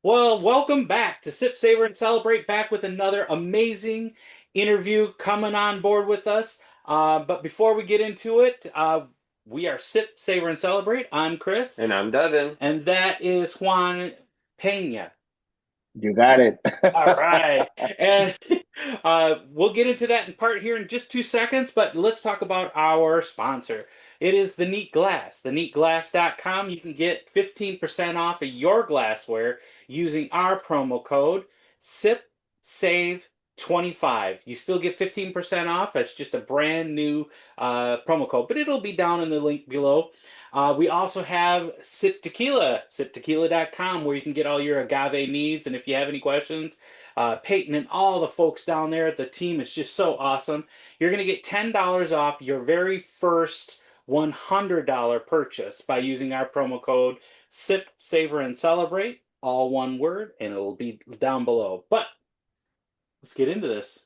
Well, welcome back to Sip, Savor, and Celebrate, back with another amazing interview coming on board with us. But before we get into it, we are Sip, Savor, and Celebrate. I'm Chris, And I'm Devin. and that is Juan Pena. You got it. All right. And we'll get into that in part here in just 2 seconds, but let's talk about our sponsor. It is the Neat Glass, theneatglass.com. You can get 15% off of your glassware using our promo code SIPSAVE25. You still get 15% off. That's just a brand new promo code, but it'll be down in the link below. We also have Sip Tequila, siptequila.com, where you can get all your agave needs. And if you have any questions, Peyton and all the folks down there, the team is just so awesome. You're going to get $10 off your very first $100 purchase by using our promo code SIP, Savor, and Celebrate, all one word, and it'll be down below. But let's get into this.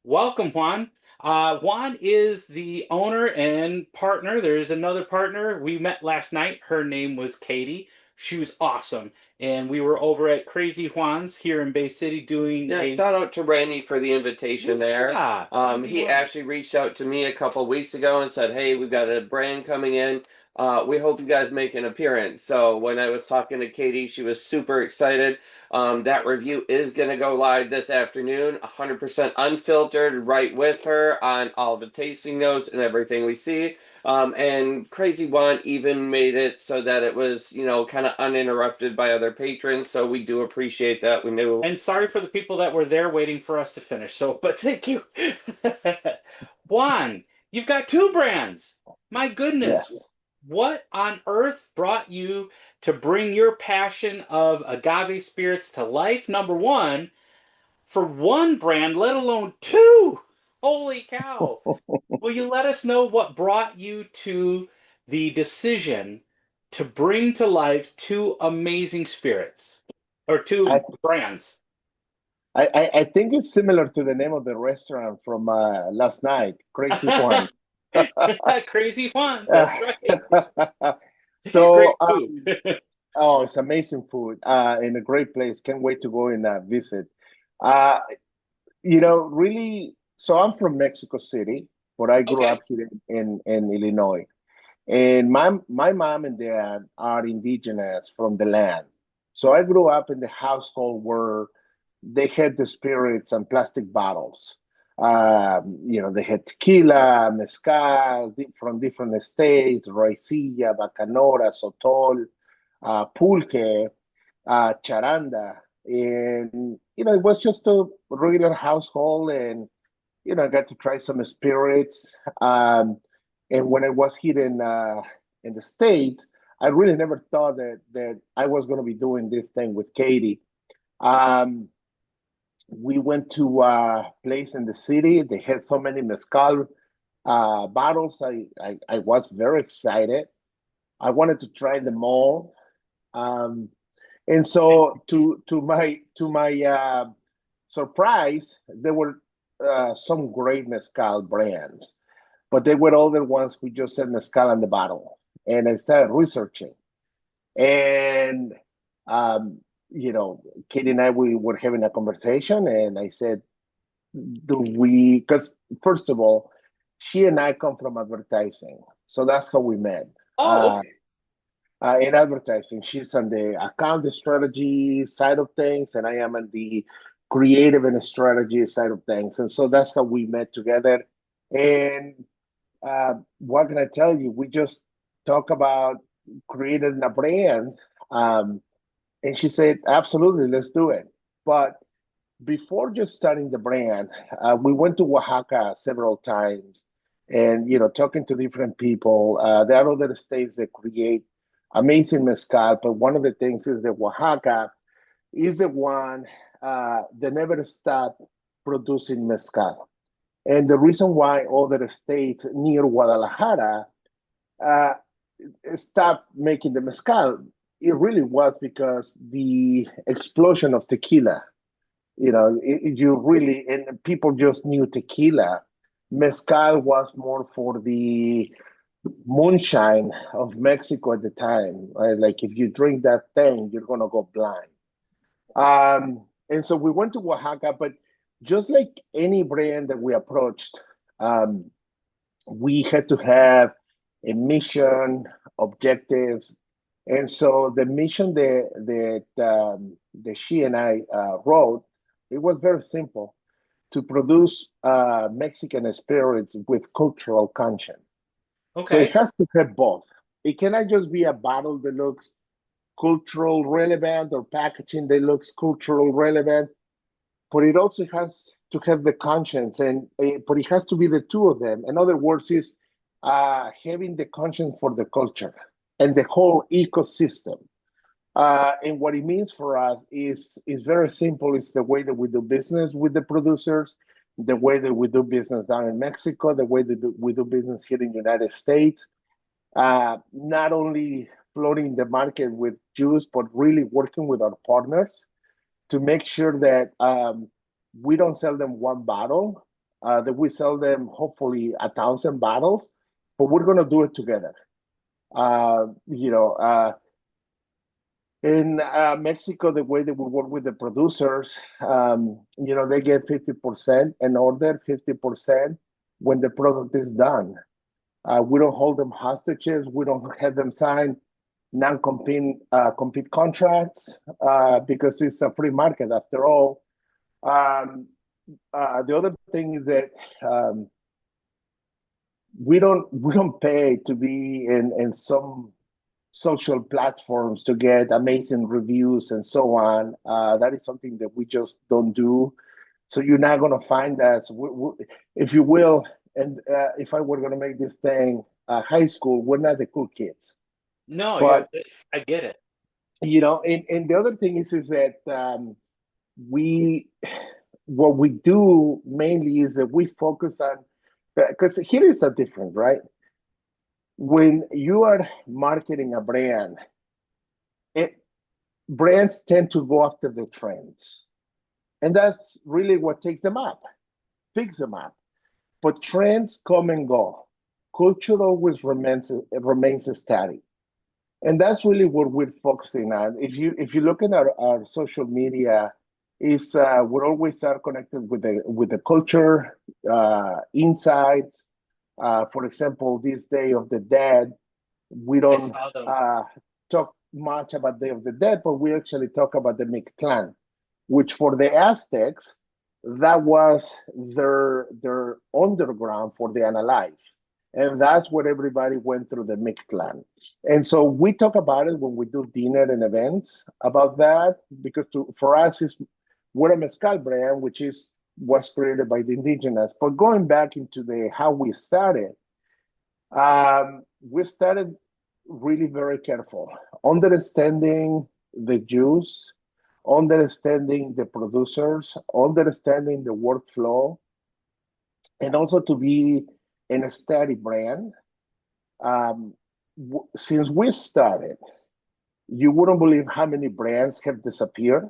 Welcome, Juan. Juan is the owner and partner. There's another partner. We met last night. Her name was Katie. She was awesome. And we were over at Crazy Juan's here in Bay City doing Yeah, a. shout out to Randy for the invitation there. Yeah, Crazy He Juan's. actually reached out to me a couple weeks ago and said, "Hey, we've got a brand coming in. We hope you guys make an appearance." So when I was talking to Katie, she was super excited. That review is going to go live this afternoon, 100% unfiltered, right with her on all the tasting notes and everything we see. And Crazy One even made it so that it was, kind of uninterrupted by other patrons. So we do appreciate that. We knew. And sorry for the people that were there waiting for us to finish. So, but thank you. Juan, you've got two brands. My goodness. Yes. What on earth brought you to bring your passion of agave spirits to life? Number one, for one brand, let alone two. Holy cow. Will you let us know what brought you to the decision to bring to life two amazing spirits or I, two brands? I think it's similar to the name of the restaurant from last night, Crazy Juan. Crazy ones, that's right. so, Great food. oh, it's amazing food in a great place. Can't wait to go and visit. Uh, really. So I'm from Mexico City, but I grew Okay. up here in Illinois. And my mom and dad are indigenous from the land. So I grew up in the household where they had the spirits and plastic bottles. They had tequila, mezcal from different states, raicilla, bacanora, sotol, pulque, charanda. And, it was just a regular household. And, I got to try some spirits. And when I was here in the States, I really never thought that I was going to be doing this thing with Katie. Um, we went to a place in the city. They had so many mezcal bottles. I was very excited. I wanted to try them all. Um, and so to my surprise, there were some great mezcal brands, but they were all the ones who just said mezcal on the bottle. And I started researching. And um, Katie and I, we were having a conversation, and I said, "Do we?" Because first of all, she and I come from advertising, so that's how we met. Oh, Uh, okay. in advertising, she's on the account strategy side of things, and I am on the creative and strategy side of things, and so that's how we met together. And what can I tell you? We just talk about creating a brand. Um, and she said, absolutely, let's do it. But before just starting the brand, we went to Oaxaca several times and, talking to different people. There are other states that create amazing mezcal, but one of the things is that Oaxaca is the one that never stopped producing mezcal. And the reason why other states near Guadalajara uh, stopped making the mezcal, it really was because the explosion of tequila. You really, and people just knew tequila. Mezcal was more for the moonshine of Mexico at the time, right? Like if you drink that thing, you're gonna go blind. And so we went to Oaxaca, but just like any brand that we approached, um, we had to have a mission, objectives. And so the mission that she and I wrote, it was very simple to produce Mexican spirits with cultural conscience. So it Okay. has to have both. It cannot just be a bottle that looks cultural relevant or packaging that looks cultural relevant, but it also has to have the conscience, and but it has to be the two of them. In other words, is having the conscience for the culture and the whole ecosystem. And what it means for us is very simple. It's the way that we do business with the producers, the way that we do business down in Mexico, the way that we do business here in the United States. Not only floating the market with juice, but really working with our partners to make sure that we don't sell them one bottle, that we sell them hopefully 1,000 bottles, but we're going to do it together. Uh, you know, uh, in Mexico, the way that we work with the producers, they get 50% and order 50% when the product is done. We don't hold them hostages. We don't have them sign non-compete compete contracts because it's a free market after all. The other thing is that um, we don't pay to be in some social platforms to get amazing reviews and so on. That is something that we just don't do. So you're not going to find us, if you will. And if I were going to make this thing high school, we're not the cool kids. No, But I get it. and the other thing is that we what we do mainly is that we focus on, because here is a difference, right? When you are marketing a brand, it brands tend to go after the trends, and that's really what takes them up, picks them up. But trends come and go. Culture always remains static, and that's really what we're focusing on. If you look at our social media, is we're always are connected with the culture, insights. For example, this Day of the Dead, we I don't saw them. uh, talk much about Day of the Dead, but we actually talk about the Mictlan, which for the Aztecs, that was their underground for the unalive. And that's what everybody went through the Mictlan. And so we talk about it when we do dinner and events about that, because for us, we're a mezcal brand, which was created by the indigenous. But going back into the how we started really very careful, understanding the juice, understanding the producers, understanding the workflow, and also to be in a steady brand. Um, since we started, you wouldn't believe how many brands have disappeared.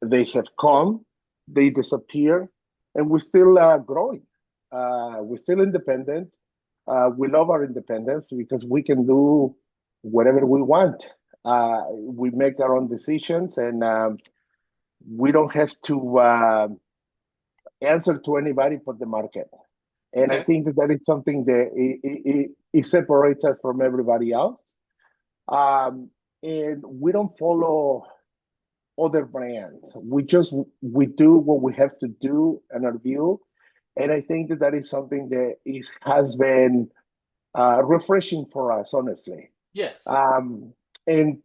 They have come, they disappear, and we're still growing. We're still independent. We love our independence because we can do whatever we want. We make our own decisions, and we don't have to answer to anybody but the market. And I Okay. think that is something that it separates us from everybody else. Um, and we don't follow other brands. We do what we have to do in our view, and I think that is something that has been refreshing for us, honestly. Yes. Um, and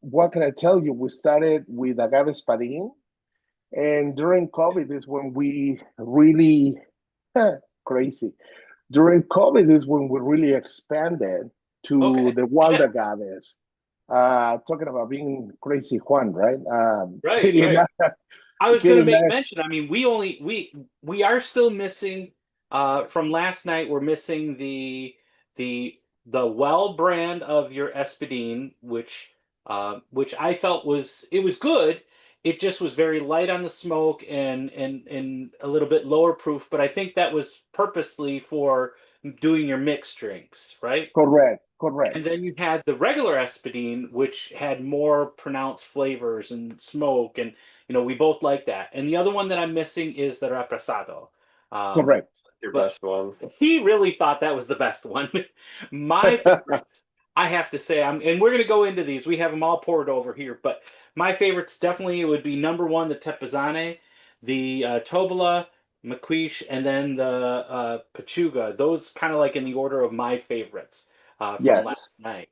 what can I tell you? We started with agave spadine, and during COVID is when we really crazy. During COVID is when we really expanded to Okay. the wild agaves. Talking about being crazy Juan, right? Right, Katie and right. I, I was going to Katie and make I, mention. I mean, we are still missing from last night. We're missing the well brand of your Espadine, which I felt was good. It just was very light on the smoke and a little bit lower proof. But I think that was purposely for doing your mixed drinks, right? correct. And correct. then you had the regular espadine, which had more pronounced flavors and smoke, and we both like that. And the other one that I'm missing is the reposado. Um, Correct. Your but best one. he really thought that was the best one. My favorites, I have to say, and we're gonna go into these. We have them all poured over here, but my favorites definitely would be number one, the Tepezane, the Tobola, McQuish, and then the Pachuga. Those kind of like in the order of my favorites from Yes. last night.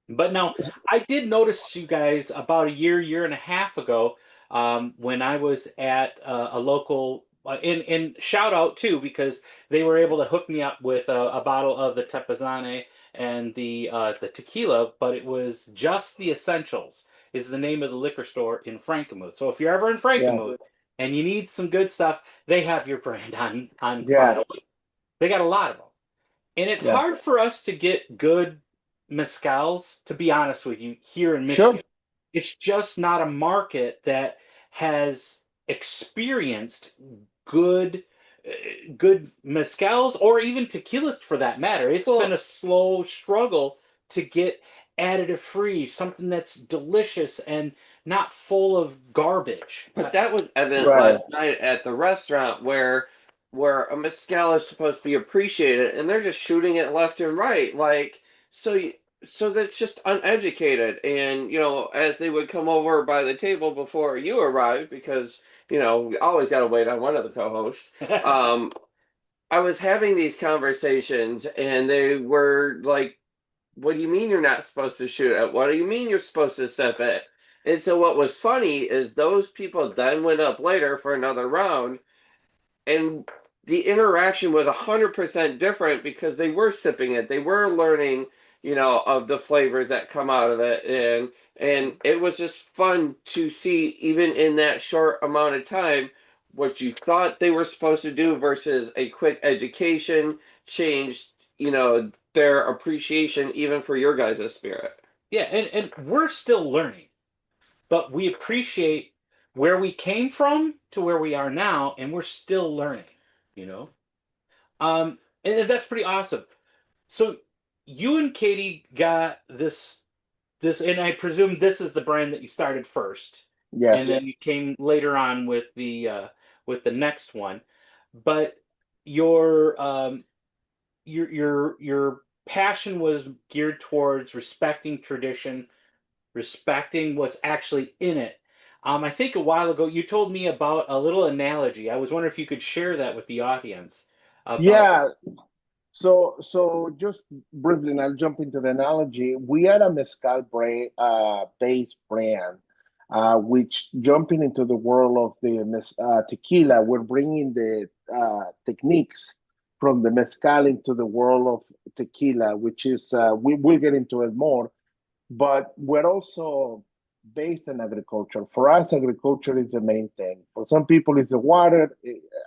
But now, I did notice you guys about a year and a half ago, when I was at a local, and shout out too, because they were able to hook me up with a bottle of the Tepezane and the tequila, but it was just the Essentials is the name of the liquor store in Frankenmuth. So if you're ever in Yeah. Frankenmuth and you need some good stuff, they have your brand on Yeah. file. They got a lot of them. And it's Yeah. hard for us to get good mezcals, to be honest with you, here in Sure. Michigan. It's just not a market that has experienced good good mezcals or even tequilas for that matter. It's been a Well, slow struggle to get additive free, something that's delicious and not full of garbage. but that was evident Right. last night at the restaurant where a mezcal is supposed to be appreciated, and they're just shooting it left and right, like so. So that's just uneducated, and as they would come over by the table before you arrived, because we always got to wait on one of the co-hosts. Um, I was having these conversations, and they were like, what do you mean you're not supposed to shoot it? What do you mean you're supposed to sip it? And so what was funny is those people then went up later for another round, and the interaction was 100% different because they were sipping it. They were learning, of the flavors that come out of it, and it was just fun to see even in that short amount of time what you thought they were supposed to do versus a quick education changed, their appreciation even for your guys' spirit. Yeah, and we're still learning, but we appreciate where we came from to where we are now, and we're still learning, you know? And that's pretty awesome. So you and Katie got this, and I presume this is the brand that you started first, and then Yes. you came later on with the next one. But your your passion was geared towards respecting tradition, respecting what's actually in it. I think a while ago you told me about a little analogy. I was wondering if you could share that with the audience about. Yeah. So just briefly, and I'll jump into the analogy. We are a mezcal brand, based brand, which jumping into the world of the tequila, we're bringing the techniques from the mezcal into the world of tequila, which is we will get into it more. But we're also based in agriculture. For us, agriculture is the main thing. For some people, it's the water.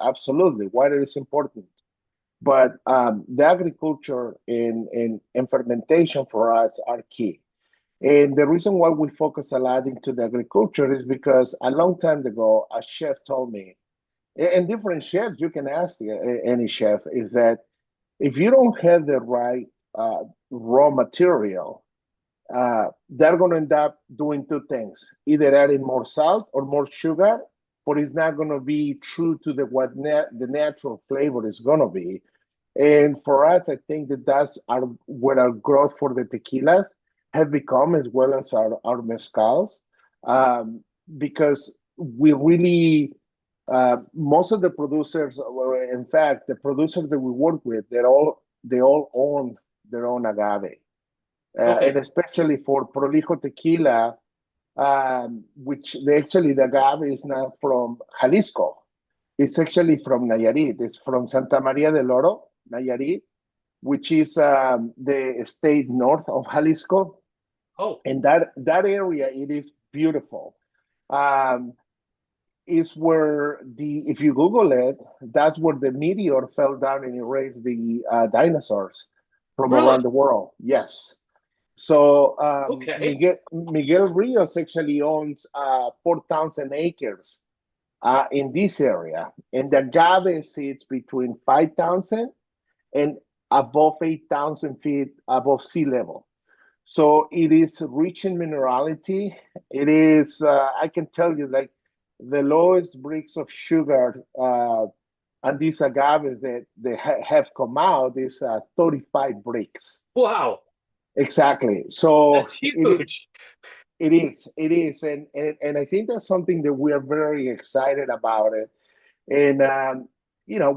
Absolutely, water is important. But the agriculture and fermentation for us are key. And the reason why we focus a lot into the agriculture is because a long time ago, a chef told me, and different chefs, you can ask any chef, is that if you don't have the right raw material, they're going to end up doing two things: either adding more salt or more sugar, but it's not going to be true to the natural flavor is going to be. And for us, I think that that's where our growth for the tequilas have become, as well as our mezcals, um, because we really, most of the producers, or in fact, the producers that we work with, they all own their own agave, Okay, and especially for Prolijo tequila, which the agave is not from Jalisco. It's actually from Nayarit. It's from Santa Maria del Oro, Nayarit, which is the state north of Jalisco. oh, And that area, it is beautiful. Um, is where if you Google it, that's where the meteor fell down and erased the dinosaurs from really? around the world. Yes. So Okay. Miguel Rios actually owns 4,000 acres in this area, and the agave sits between 5,000 and above 8,000 feet above sea level. So it is rich in minerality. It is, I can tell you, like the lowest bricks of sugar and these agaves that they have come out is 35 bricks. Wow, Exactly. So that's huge. it is, and I think that's something that we are very excited about it. And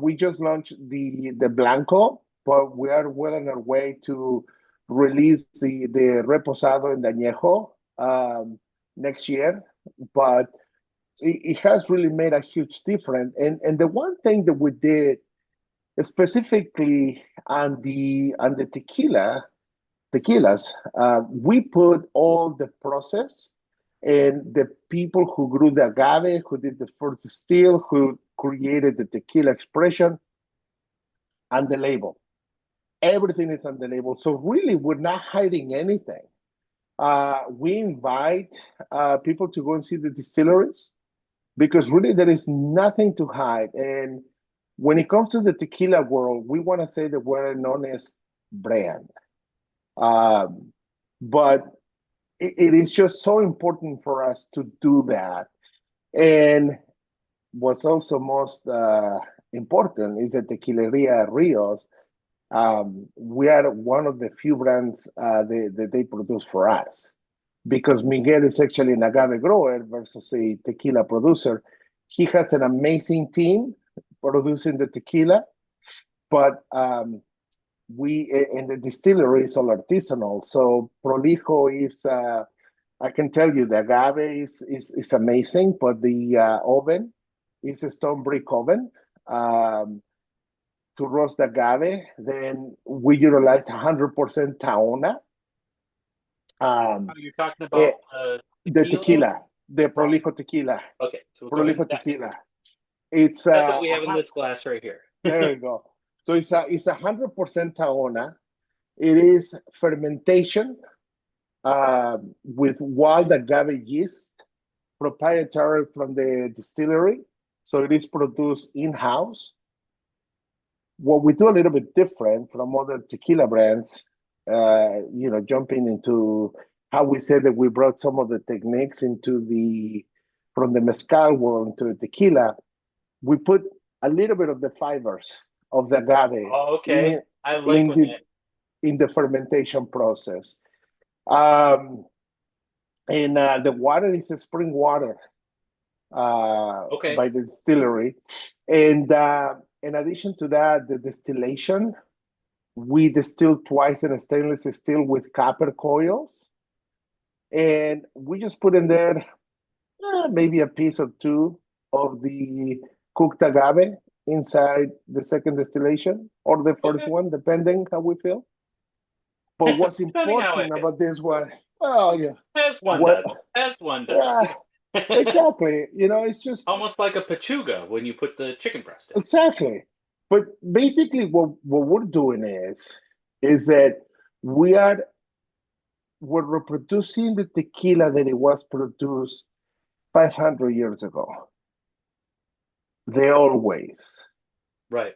we just launched the Blanco, but we are well on our way to release the Reposado and Añejo next year. But it has really made a huge difference. And the one thing that we did specifically on the tequilas, we put all the process and the people who grew the agave, who did the first distill, who created the tequila expression, and the label. Everything is on the label. So really, we're not hiding anything. We invite people to go and see the distilleries because really there is nothing to hide. And when it comes to the tequila world, we want to say that we're an honest brand. Um, but it is just so important for us to do that. And what's also most important is that Tequileria Rios, we are one of the few brands that they produce for us because Miguel is actually an agave grower versus a tequila producer. He has an amazing team producing the tequila, but we in the distillery is all artisanal. So Prolijo is, I can tell you, the agave is amazing, but the oven is a stone brick oven to roast agave. Then we utilize 100% Taona. Oh, Um, you're talking eh, about the tequila tequila, the from. Prolijo tequila, Okay, so we'll go ahead and Prolijo back. tequila. It's That's what we have in this glass right here. there you go. So it's 100% Taona. It is fermentation with wild agave yeast, proprietary from the distillery. So it is produced in-house. What we do a little bit different from other tequila brands, jumping into how we said that we brought some of the techniques into from the mezcal world into the tequila. We put a little bit of the fibers of the agave Oh, okay. in I like in when the that. in the fermentation process. Um, and the water is spring water Okay. by the distillery. And in addition to that, the distillation, we distill twice in a stainless steel with copper coils. And we just put in there maybe a piece or two of the cooked agave inside the second distillation or the first Okay. one, depending how we feel. But what's Depending how I important feel. about this one, well, yeah, As one what, does. As one does. yeah, exactly. It's just Almost like a pechuga when you put the chicken breast in. exactly. But basically, what we're doing is that we are we're reproducing the tequila that it was produced 500 years ago. The old ways. Right.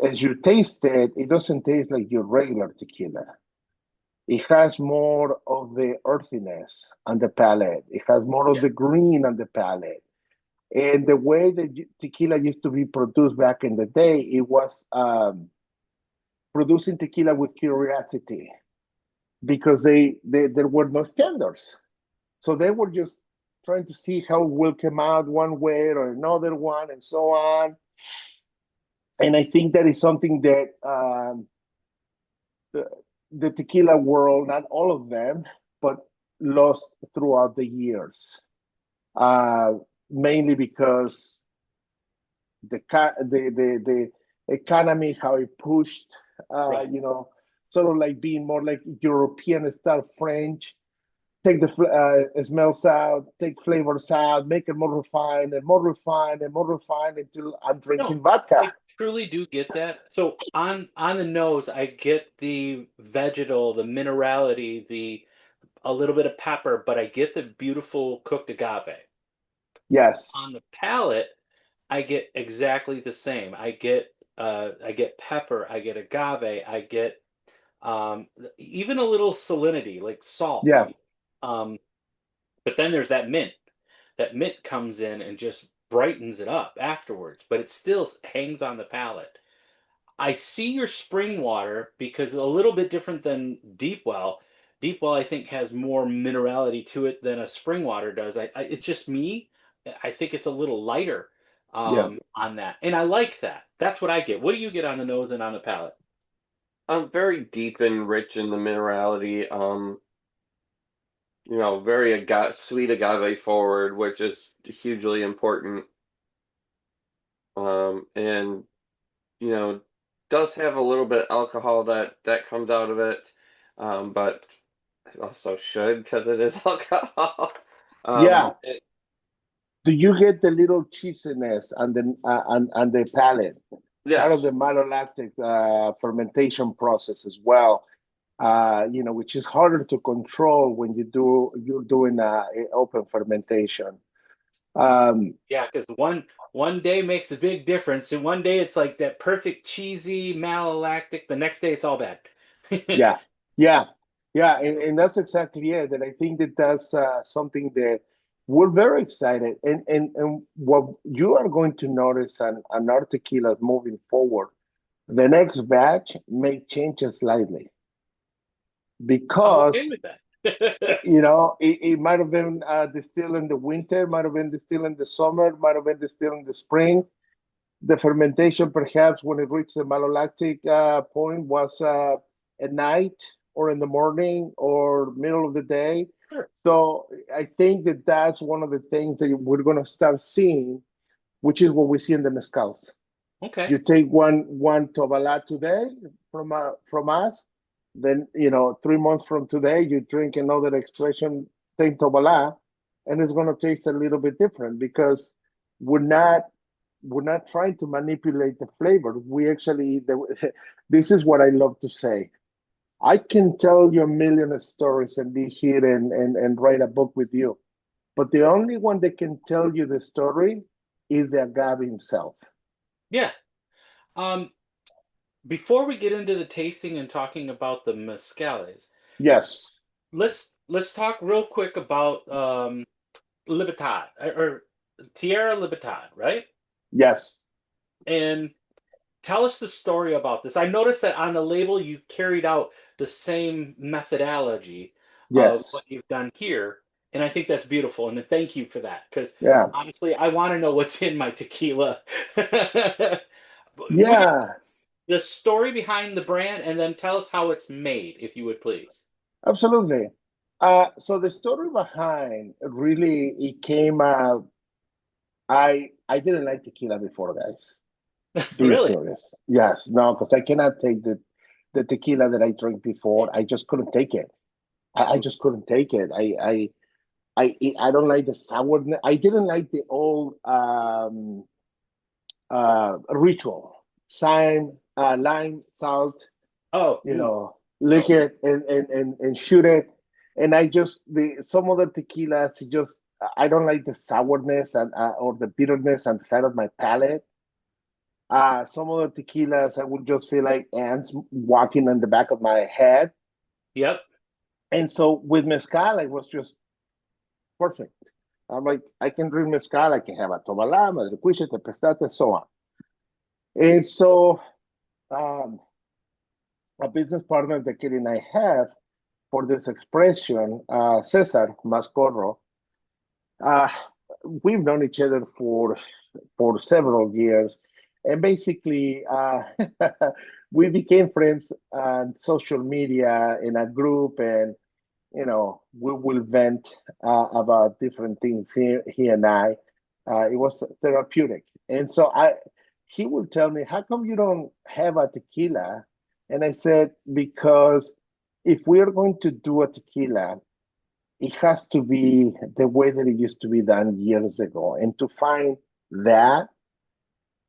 As you taste it, it doesn't taste like your regular tequila. It has more of the earthiness on the palate. It has more of Yeah. the green on the palate. And the way that tequila used to be produced back in the day, it was producing tequila with curiosity because there were no standards. So they were just trying to see how it will come out one way or another one and so on. And I think that is something that the, the tequila world, not all of them, but lost throughout the years. Uh, Mainly because the economy, how it pushed, Right. sort of like being more like European style French. Take the smells out, take flavors out, make it more refined and more refined and more refined until I'm No, drinking vodka. I truly do get that. So on the nose, I get the vegetal, the minerality, the a little bit of pepper, but I get the beautiful cooked agave. Yes. On the palate, I get exactly the same. I get I get pepper, I get agave, I get um, even a little salinity, like salt. Yeah, Um, but then there's that mint. That mint comes in and just brightens it up afterwards, but it still hangs on the palate. I see your spring water because a little bit different than deep well. Deep well, I think, has more minerality to it than a spring water does. It's just me. I think it's a little lighter yeah. on that, and I like that. That's what I get. What do you get on the nose and on the palate? I'm very deep and rich in the minerality. Very sweet agave forward, which is hugely important. And you know, does have a little bit of alcohol that comes out of it, but it also should because it is alcohol. Yeah. It, Do you get the little cheesiness on the palate? Part of yes, the malolactic fermentation process as well. Which is harder to control when you're doing open fermentation. Um, Yeah, because one day makes a big difference, and one day it's like that perfect cheesy malolactic. The next day it's all bad. yeah, yeah, yeah, and that's exactly it. And I think that that's something that we're very excited. And what you are going to notice on our tequilas moving forward, the next batch may change slightly I'm okay because with that. it might have been distilled in the winter, might have been distilled in the summer, might have been distilled in the spring. The fermentation, perhaps when it reached the malolactic point, was at night or in the morning or middle of the day. Sure. So I think that that's one of the things that we're going to start seeing, which is what we see in the mezcals. Okay. You take one Tobalá today from us, then 3 months from today you drink another expression same Tobalá, and it's going to taste a little bit different because we're not we're not trying to manipulate the flavor. We actually this is what I love to say. I can tell you a million of stories and be here and write a book with you, but the only one that can tell you the story is the agave himself. Yeah. Um, Before we get into the tasting and talking about the mezcales, Yes. let's talk real quick about Libertad or Tierra Libertad, right? Yes, And tell us the story about this. I noticed that on the label you carried out the same methodology of yes, what you've done here, and I think that's beautiful. And thank you for that, because yeah, honestly, I want to know what's in my tequila. Will you yeah, the story behind the brand, and then tell us how it's made, if you would please. absolutely. So the story behind really it came out. I didn't like tequila before, guys. Being Really? serious, yes, no, because I cannot take the tequila that I drank before. I just couldn't take it. I just couldn't take it. I don't like the sourness. I didn't like the old ritual. Lime, salt, Oh, lick no. it and shoot it. And I just the some other tequilas just I don't like the sourness and or the bitterness on the side of my palate. Some other tequilas I would just feel like ants walking on the back of my head. Yep. And so with mezcal, it was just perfect. I'm like, I can drink mezcal, I can have a tobalá, madrecuiche, tepestate, so on. And so um, a business partner that Kelly and I have for this expression, Cesar Mascorro, uh, we've known each other for several years, and basically we became friends on social media in a group, and we will vent about different things. He and I, it was therapeutic, and so he will tell me, "How come you don't have a tequila?" And I said, "Because if we are going to do a tequila, it has to be the way that it used to be done years ago, and to find that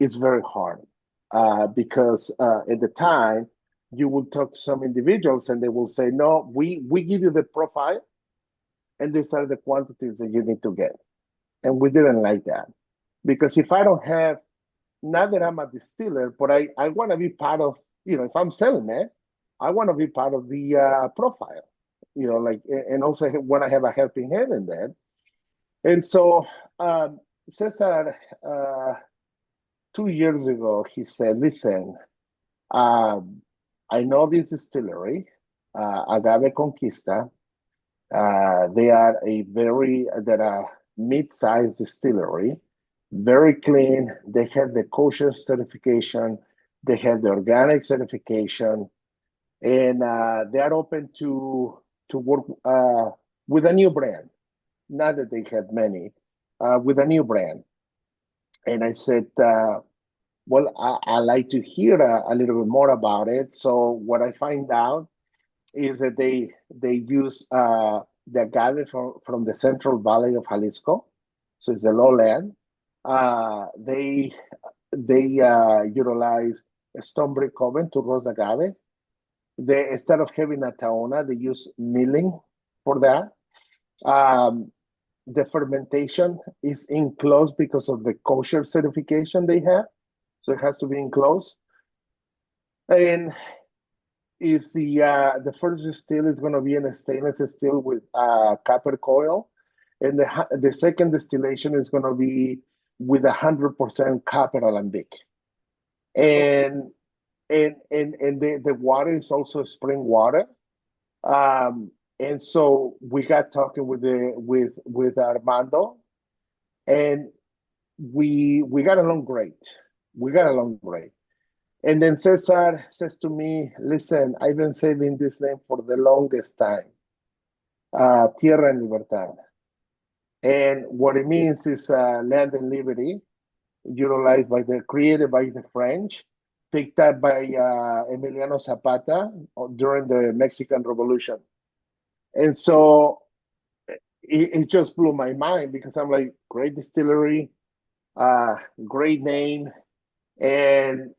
is very hard because at the time." You will talk to some individuals and they will say, no, we give you the profile and these are the quantities that you need to get. And we didn't like that because if I don't have not that I'm a distiller, but I want to be part of, if I'm selling it, I want to be part of the profile, like, and also want to have a helping hand in that. And so, Cesar, uh, 2 years ago, he said, listen, um, I know this distillery, Agave Conquista. They are they're a mid-sized distillery, very clean. They have the kosher certification, they have the organic certification, and they are open to work with a new brand. Not that they have many, with a new brand. And I said, well, I like to hear a little bit more about it. So what I find out is that they use the agave from the Central Valley of Jalisco, so it's the lowland. They utilize a stone brick oven to roast agave. They, instead of having a taona, they use milling for that. Um, the fermentation is enclosed because of the kosher certification they have, so it has to be enclosed. And is the first still is going to be in a stainless steel with copper coil, and the second distillation is going to be with 100% copper alembic, Oh, and the water is also spring water. Um, and so we got talking with Armando, and we got along great. We got along great. And then Cesar says to me, listen, I've been saying this name for the longest time, Tierra and Libertad. And what it means is land and liberty, created by the French, picked up by Emiliano Zapata during the Mexican Revolution. And so it just blew my mind because I'm like, great distillery, uh, great name. And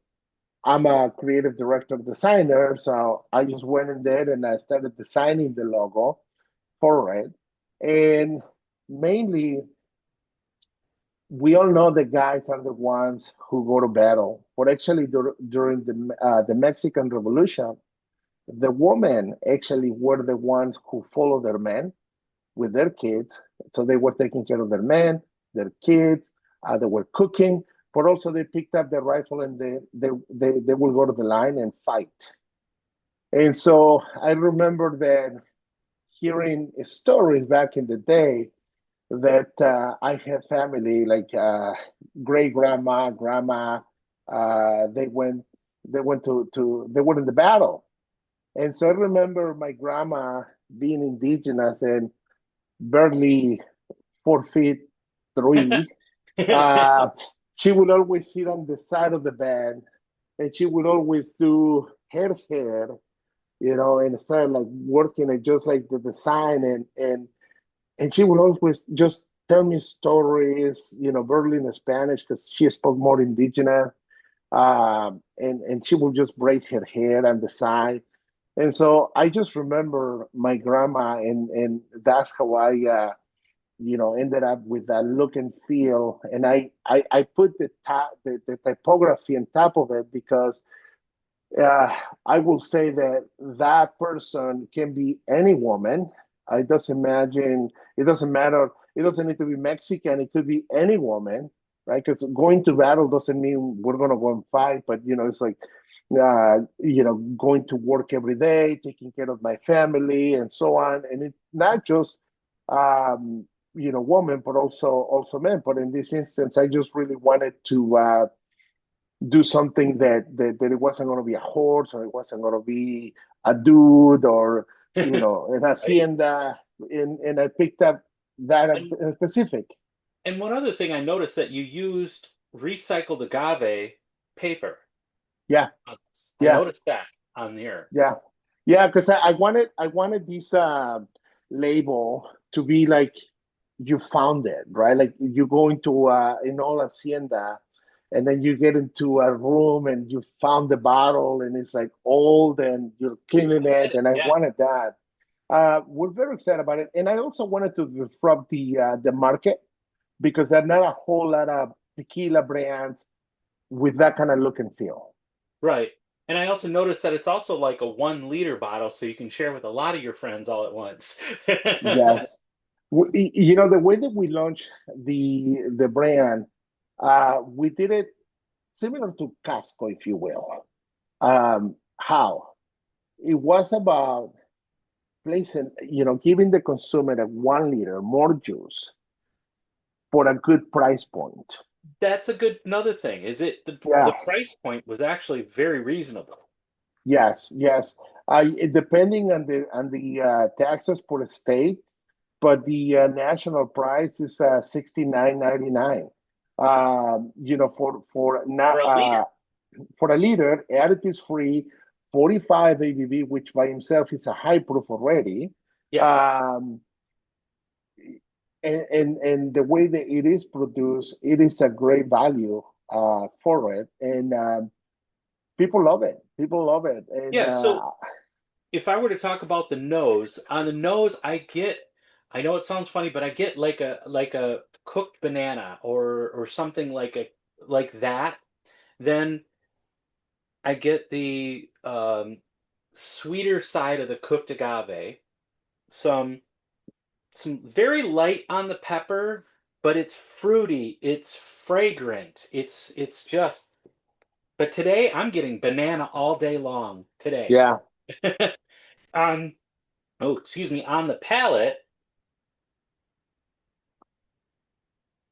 I'm a creative director designer, so I just went in there and I started designing the logo for it. And mainly, we all know the guys are the ones who go to battle. But actually, during the Mexican Revolution, the women actually were the ones who followed their men with their kids. So they were taking care of their men, their kids. They were cooking, but also they picked up their rifle and they will go to the line and fight. And so I remember that hearing stories back in the day that I had family like great grandma, grandma. They went they were in the battle, and so I remember my grandma being indigenous and barely 4 feet three. Uh, she would always sit on the side of the bed, and she would always do her hair, and start like working it just like the design, and she would always just tell me stories, barely in Spanish because she spoke more indigenous. And she would just braid her hair on the side. And so I just remember my grandma, and that's how I ended up with that look and feel. And I put the typography on top of it because uh, I will say that that person can be any woman. It doesn't matter. It doesn't need to be Mexican. It could be any woman, right? Because going to battle doesn't mean we're going to go and fight, but, it's like, going to work every day, taking care of my family and so on. And it's not just, women, but also men. But in this instance, I just really wanted to, do something that it wasn't going to be a horse, or it wasn't going to be a dude, or an right. hacienda, and I picked up that And in specific. and one other thing I noticed that you used recycled agave paper Yeah, on this. I yeah, noticed that on here. yeah, yeah, because I wanted this label to be like you found it, right? Like you go into an old hacienda, and then you get into a room and you found the bottle and it's like old and you're cleaning I it, get it. and I Yeah. wanted that. We're very excited about it, and I also wanted to disrupt the market because there are not a whole lot of tequila brands with that kind of look and feel. Right. And I also noticed that it's also like a 1 liter bottle, so you can share with a lot of your friends all at once. Yes. You know, the way that we launched the brand, we did it similar to Casco, if you will. How? It was about placing, giving the consumer a 1 liter more juice for a good price point. That's a good another thing. Is it the Yeah, price point was actually very reasonable. yes, yes. Depending on the taxes per state, but the national price is 69.99. For For not a liter. for a liter, additives free, 45 ABV, which by himself is a high proof already. Yes. Um, and the way that it is produced, it is a great value for it, and people love it. People love it, and Yeah, so if I were to talk about the nose, on the nose I know it sounds funny, but I get like a cooked banana or something like that. Then I get the sweeter side of the cooked agave, some some very light on the pepper, but it's fruity, it's fragrant. It's just but today I'm getting banana all day long today. yeah, On oh, excuse me, on the palate,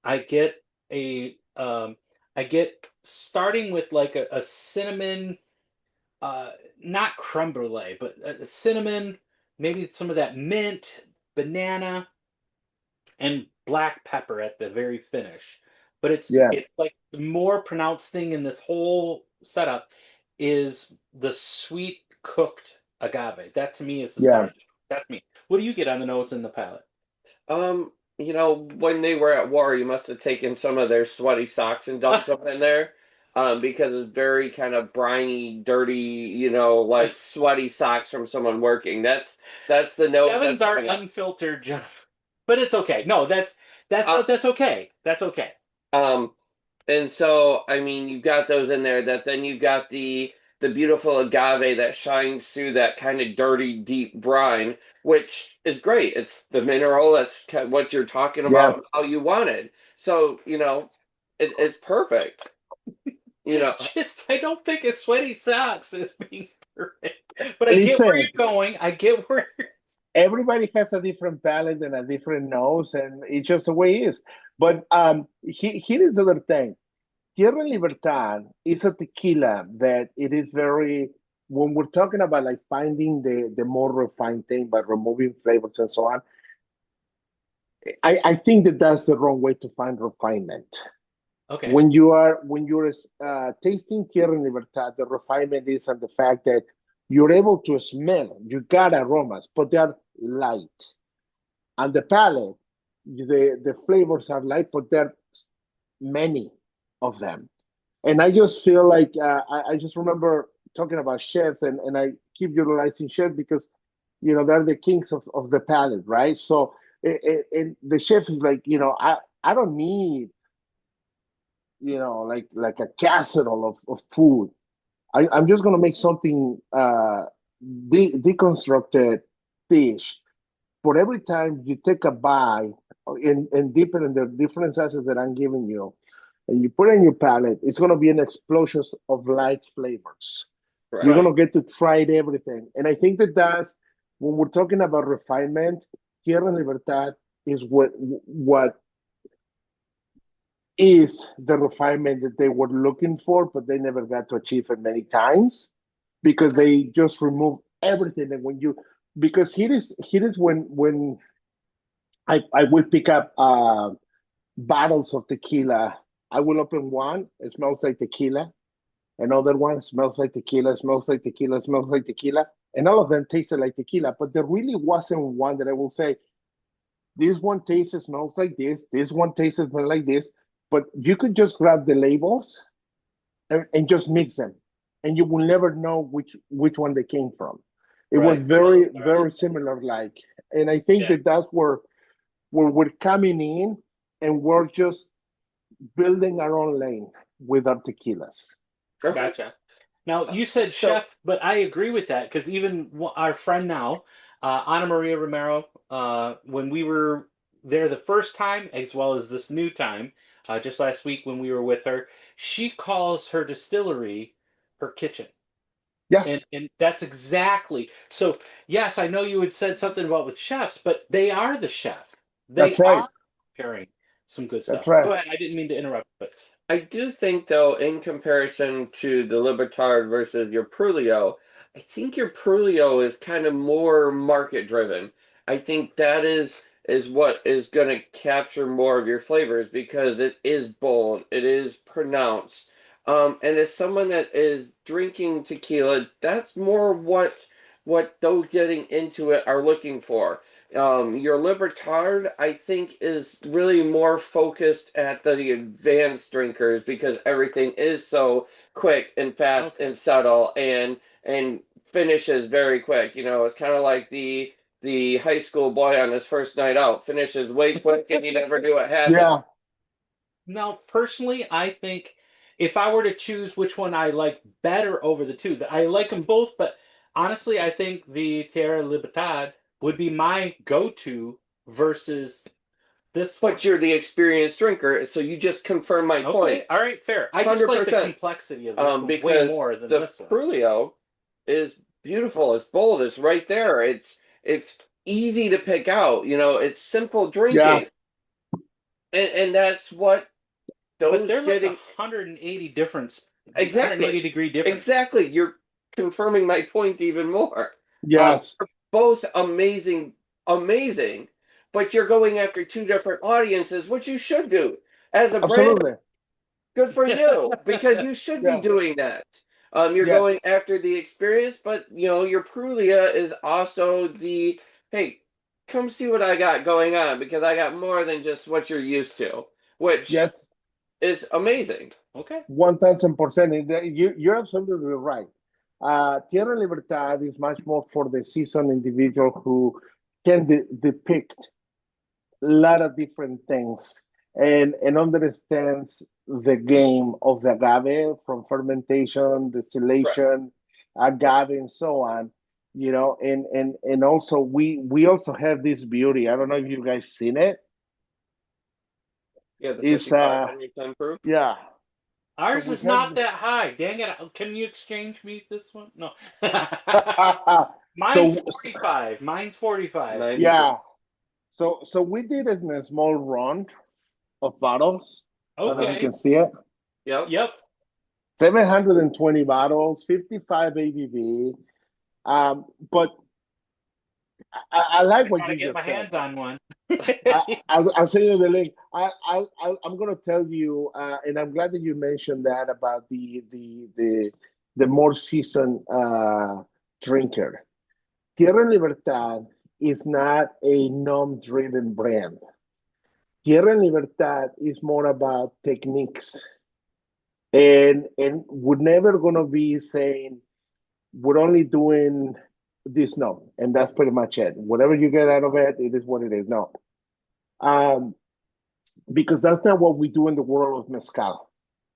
I get a I get starting with like a cinnamon uh not creme brulee, but a cinnamon, maybe some of that mint, banana, and black pepper at the very finish. But yeah, it's like the more pronounced thing in this whole setup is the sweet cooked agave. That to me is the star yeah. of the show. That's me. What do you get on the nose and the palate? When they were at war, you must have taken some of their sweaty socks and dumped them in there, because it's very kind of briny, dirty, like sweaty socks from someone working. That's the note Kevin's that's our coming up. unfiltered, but it's okay. No, Uh, that's okay. That's okay. um, And so, I mean, you've got those in there. That then you've got the beautiful agave that shines through that kind of dirty, deep brine, which is great. It's the mineral. That's kind of what you're talking Yeah. about, and how you wanted. So, it's perfect. You know, Just I don't think a sweaty socks is being perfect, but I get where Listen, you're going. I get where. everybody has a different palate and a different nose, and it's just the way it is. But here is the other thing. Tierra Libertad is a tequila that it is very, when we're talking about like finding the more refined thing by removing flavors and so on, I think that that's the wrong way to find refinement. Okay. When you're tasting Tierra Libertad, the refinement is on the fact that you're able to smell. You got aromas, but they're light. On the palate, the flavors are light, but there are many of them. And I just feel like I just remember talking about chefs, and I keep utilizing chefs because they're the kings of the palate, right? So and the chef is like, I don't need like a casserole of food. I'm just gonna make something deconstructed fish. For every time you take a bite and dip it in the different sauces that I'm giving you, and you put it in your palate, it's gonna be an explosion of light flavors. You're correct. Right. gonna get to try everything, and I think that that's when we're talking about refinement. Tierra Libertad is what is the refinement that they were looking for, but they never got to achieve it many times because they just remove everything. And because here is when I will pick up bottles of tequila. I will open one, it smells like tequila. Another one smells like tequila, smells like tequila, smells like tequila. And all of them tasted like tequila, but there really wasn't one that I will say, this one tastes and smells like this one tastes and smells like this. But you could just grab the labels and just mix them, and you will never know which one they came from. It was Right. very very similar, like, and I think Yeah. that that's where we're coming in, and we're just building our own lane. with our tequilas. Okay. Gotcha. Now, you said So chef, but I agree with that because even our friend now, Ana Maria Romero, when we were there the first time, as well as this new time, just last week when we were with her, she calls her distillery her kitchen. Yeah, And that's exactly so. Yes, I know you had said something about with chefs, but they are the chef. that's They right. are preparing some good That's stuff. right. Go ahead. I didn't mean to interrupt, but I do think, though, in comparison to the Libertard versus your Prulio, I think your Prulio is kind of more market driven. I think that is what is going to capture more of your flavors because it is bold, it is pronounced. And as someone that is drinking tequila, that's more what those getting into it are looking for. Your Libertard, I think, is really more focused at the advanced drinkers because everything is so quick and fast okay. and subtle and finishes very quick. You know, it's kind of like the high school boy on his first night out, finishes way quick and you never knew it happened. Yeah, Now, personally, I think if I were to choose which one I like better over the two, I like them both, but honestly, I think the Tierra Libertad would be my go-to versus this one. But you're the experienced drinker, so you just confirm my point. Okay, all right, fair. I just like the 100%. complexity of this one way Because more than the this one. Prulio is beautiful, it's bold, it's right there. It's easy to pick out, you know, it's simple yeah, drinking. And that's what But those they're like getting 180 difference, exactly. 180-degree difference. Exactly. You're confirming my point even more. yes, They're both amazing, amazing, but you're going after two different audiences, which you should do. As a brand, absolutely. good for you, because you should be Yeah, doing that. You're going yes, after the experience, but you know your Prulia is also the hey, come see what I got going on because I got more than just what you're used to, which yes, is amazing. Okay. 1000%. You're absolutely right. Tierra Libertad is much more for the seasoned individual who can depict a lot of different things and understands the game of the agave from fermentation, Right. distillation, agave, and so on. You know, and also we also have this beauty. I don't know if you guys seen it. Yeah, the Is 55% proof. yeah. So Ours we is have not that high. Dang it. Can you exchange me this one? No. Mine's so 45. Mine's 45. 90 proof. yeah. So we did it in a small run of bottles. I don't know if you Okay. can see it. Yep. Yep. 720 bottles, 55 ABV. But I like what Gotta you get my just said. hands on one. I'll send you the link. I'm going to tell you, and I'm glad that you mentioned that about the more seasoned drinker. Tierra Libertad is not a nom-driven brand. Tierra Libertad is more about techniques, and we're never going to be saying we're only doing this. No, and that's pretty much it. Whatever you get out of it, it is what it is. No, um, because that's not what we do in the world of mezcal.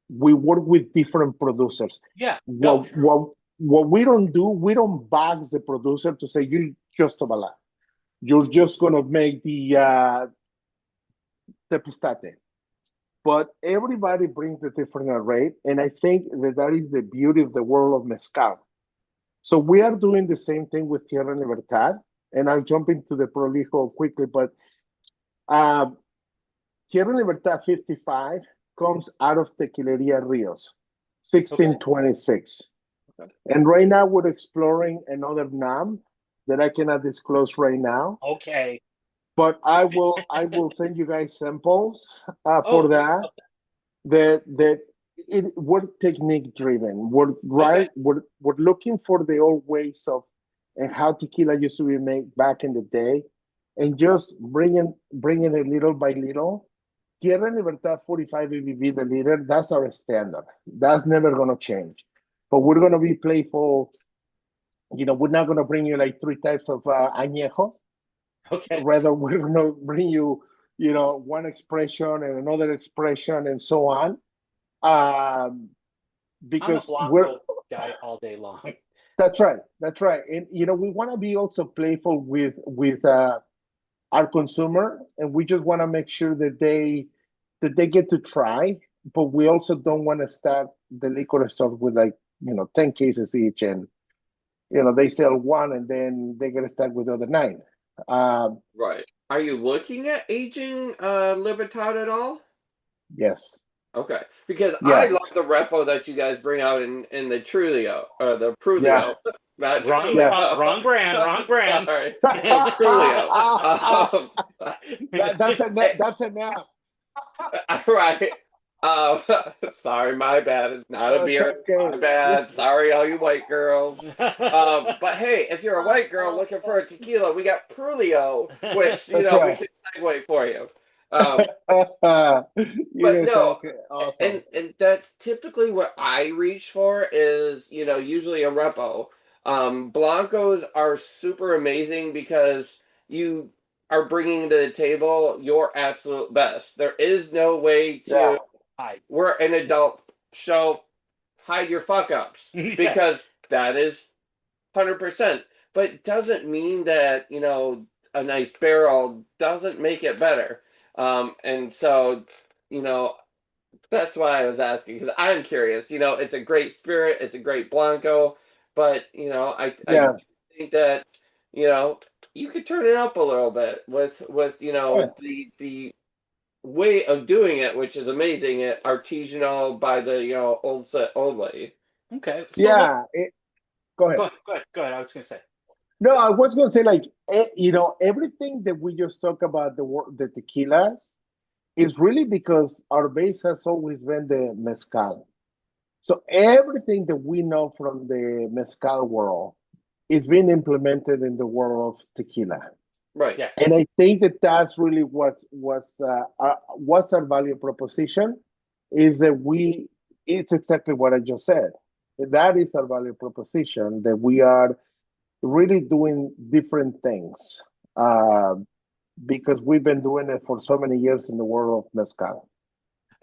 We work with different producers. Yeah. No, What true. what what we don't do, we don't box the producer to say you just Tovala. You're just gonna make the pistate. But everybody brings a different array, and I think that that is the beauty of the world of mezcal. So we are doing the same thing with Tierra Libertad, and I'll jump into the Prolijo quickly, but um, Tierra Libertad 55 comes out of Tequileria Rios, Okay. 1626. Okay. And right now we're exploring another NAM that I cannot disclose right now, Okay. but I will send you guys samples for Oh, great. that. That we're technique driven. We're Okay. right. We're looking for the old ways of and how tequila used to be made back in the day, and just bringing it little by little. Tierra Libertad 45 ABV the liter. That's our standard. That's never gonna change. But we're gonna be playful. You know, we're not gonna bring you like three types of añejo. Okay. Rather, we're gonna bring you, one expression and another expression and so on. I'm a because we're Blanco guy all day long. that's right, that's right, and we want to be also playful with our consumer, and we just want to make sure that they get to try, but we also don't want to start the liquor store with like 10 cases each, and they sell one and then they get stuck with the other nine. Um, Right. Are you looking at aging Libertad at all? yes, Okay, because I love yes, the repo that you guys bring out in the Trulio or the yeah, Prulio, not yeah. Wrong brand, wrong brand. Sorry, Trulio. That's an app. Right. Um, sorry, my bad. It's not a That's beer. okay. My bad. Sorry, all you white girls. But hey, if you're a white girl looking for a tequila, we got Prulio, which That's we right. can segue for you. Um, You but guys are no, okay. Awesome. and that's typically what I reach for is usually a repo. Blancos are super amazing because you are bringing to the table your absolute best. There is no way Yeah, to we're an adult show, hide your fuck ups Yeah. because that is 100%. But it doesn't mean that a nice barrel doesn't make it better. And so you know that's why I was asking because I'm curious. It's a great spirit, it's a great blanco, but I yeah. think that you know you could turn it up a little bit with Oh, the way of doing it, which is amazing. At artisanal by the old lady. Okay, so let's yeah. Go ahead. go ahead. I was gonna say. No, I was going to say like everything that we just talked about the tequilas is really because our base has always been the mezcal. So everything that we know from the mezcal world is being implemented in the world of tequila. Right. And Yes. I think that that's really what's our value proposition is that it's exactly what I just said. That is our value proposition that we are really doing different things uh, because we've been doing it for so many years in the world of mezcal.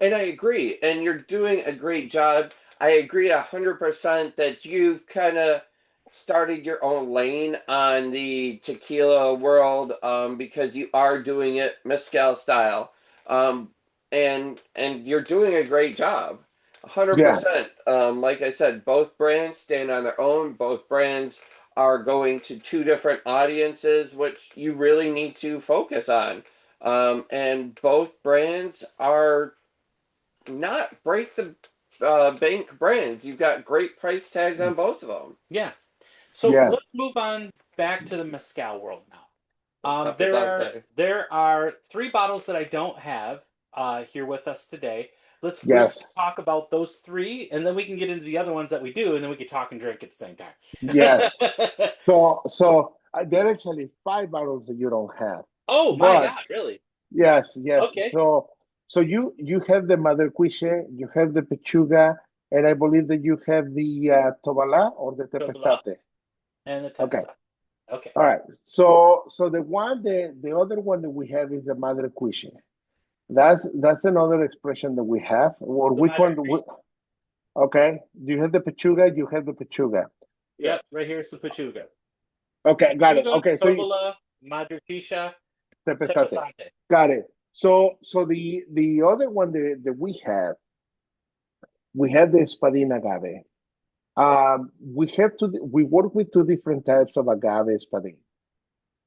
And I agree. And you're doing a great job. I agree 100% that you've kind of started your own lane on the tequila world because you are doing it mezcal style. Um, and you're doing a great job. Yeah, 100%. Like I said, both brands stand on their own. Both brands are going to two different audiences, which you really need to focus on. And both brands are not break the bank brands. You've got great price tags on both of them. Yeah. So yeah, let's move on back to the mezcal world now. There are Represente. there are three bottles that I don't have here with us today. Let's briefly yes, talk about those three, and then we can get into the other ones that we do, and then we can talk and drink at the same yes. time. So there are actually five bottles that you don't have, Oh my but God, really? yes, yes. Okay. So you have the Mother Quiche, you have the Pechuga, and I believe that you have the Tobalá or the Chocolat Tepestate. and the Okay, Tepesa. Okay. all right. So the other one that we have is the Mother Quiche. That's another expression that we have. Or The which Madre one? Crease. Okay, do you have the Pechuga? You have the Pechuga. Yeah. Yep, right here is the Pechuga. Okay, got it. Pechuga, Okay, so Tobola, Madre Quisha, Tepestate. Tepesante. Got it. So the other one that we have the Espadín agave. We work with two different types of agave espadín,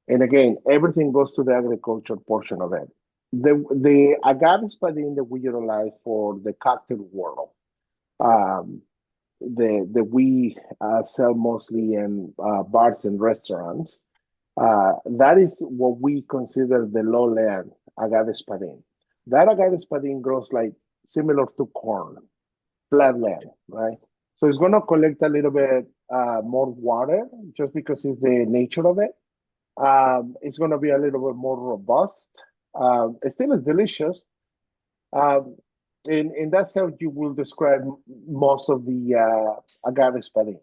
and again, everything goes to the agriculture portion of it. The agave espadín that we utilize for the cocktail world, um, that we sell mostly in bars and restaurants. That is what we consider the lowland agave espadín. That agave espadín grows like similar to corn, flatland, right? So it's going to collect a little bit more water just because it's the nature of it. It's going to be a little bit more robust. It still is delicious. Um, and that's how you will describe most of the agave espadín.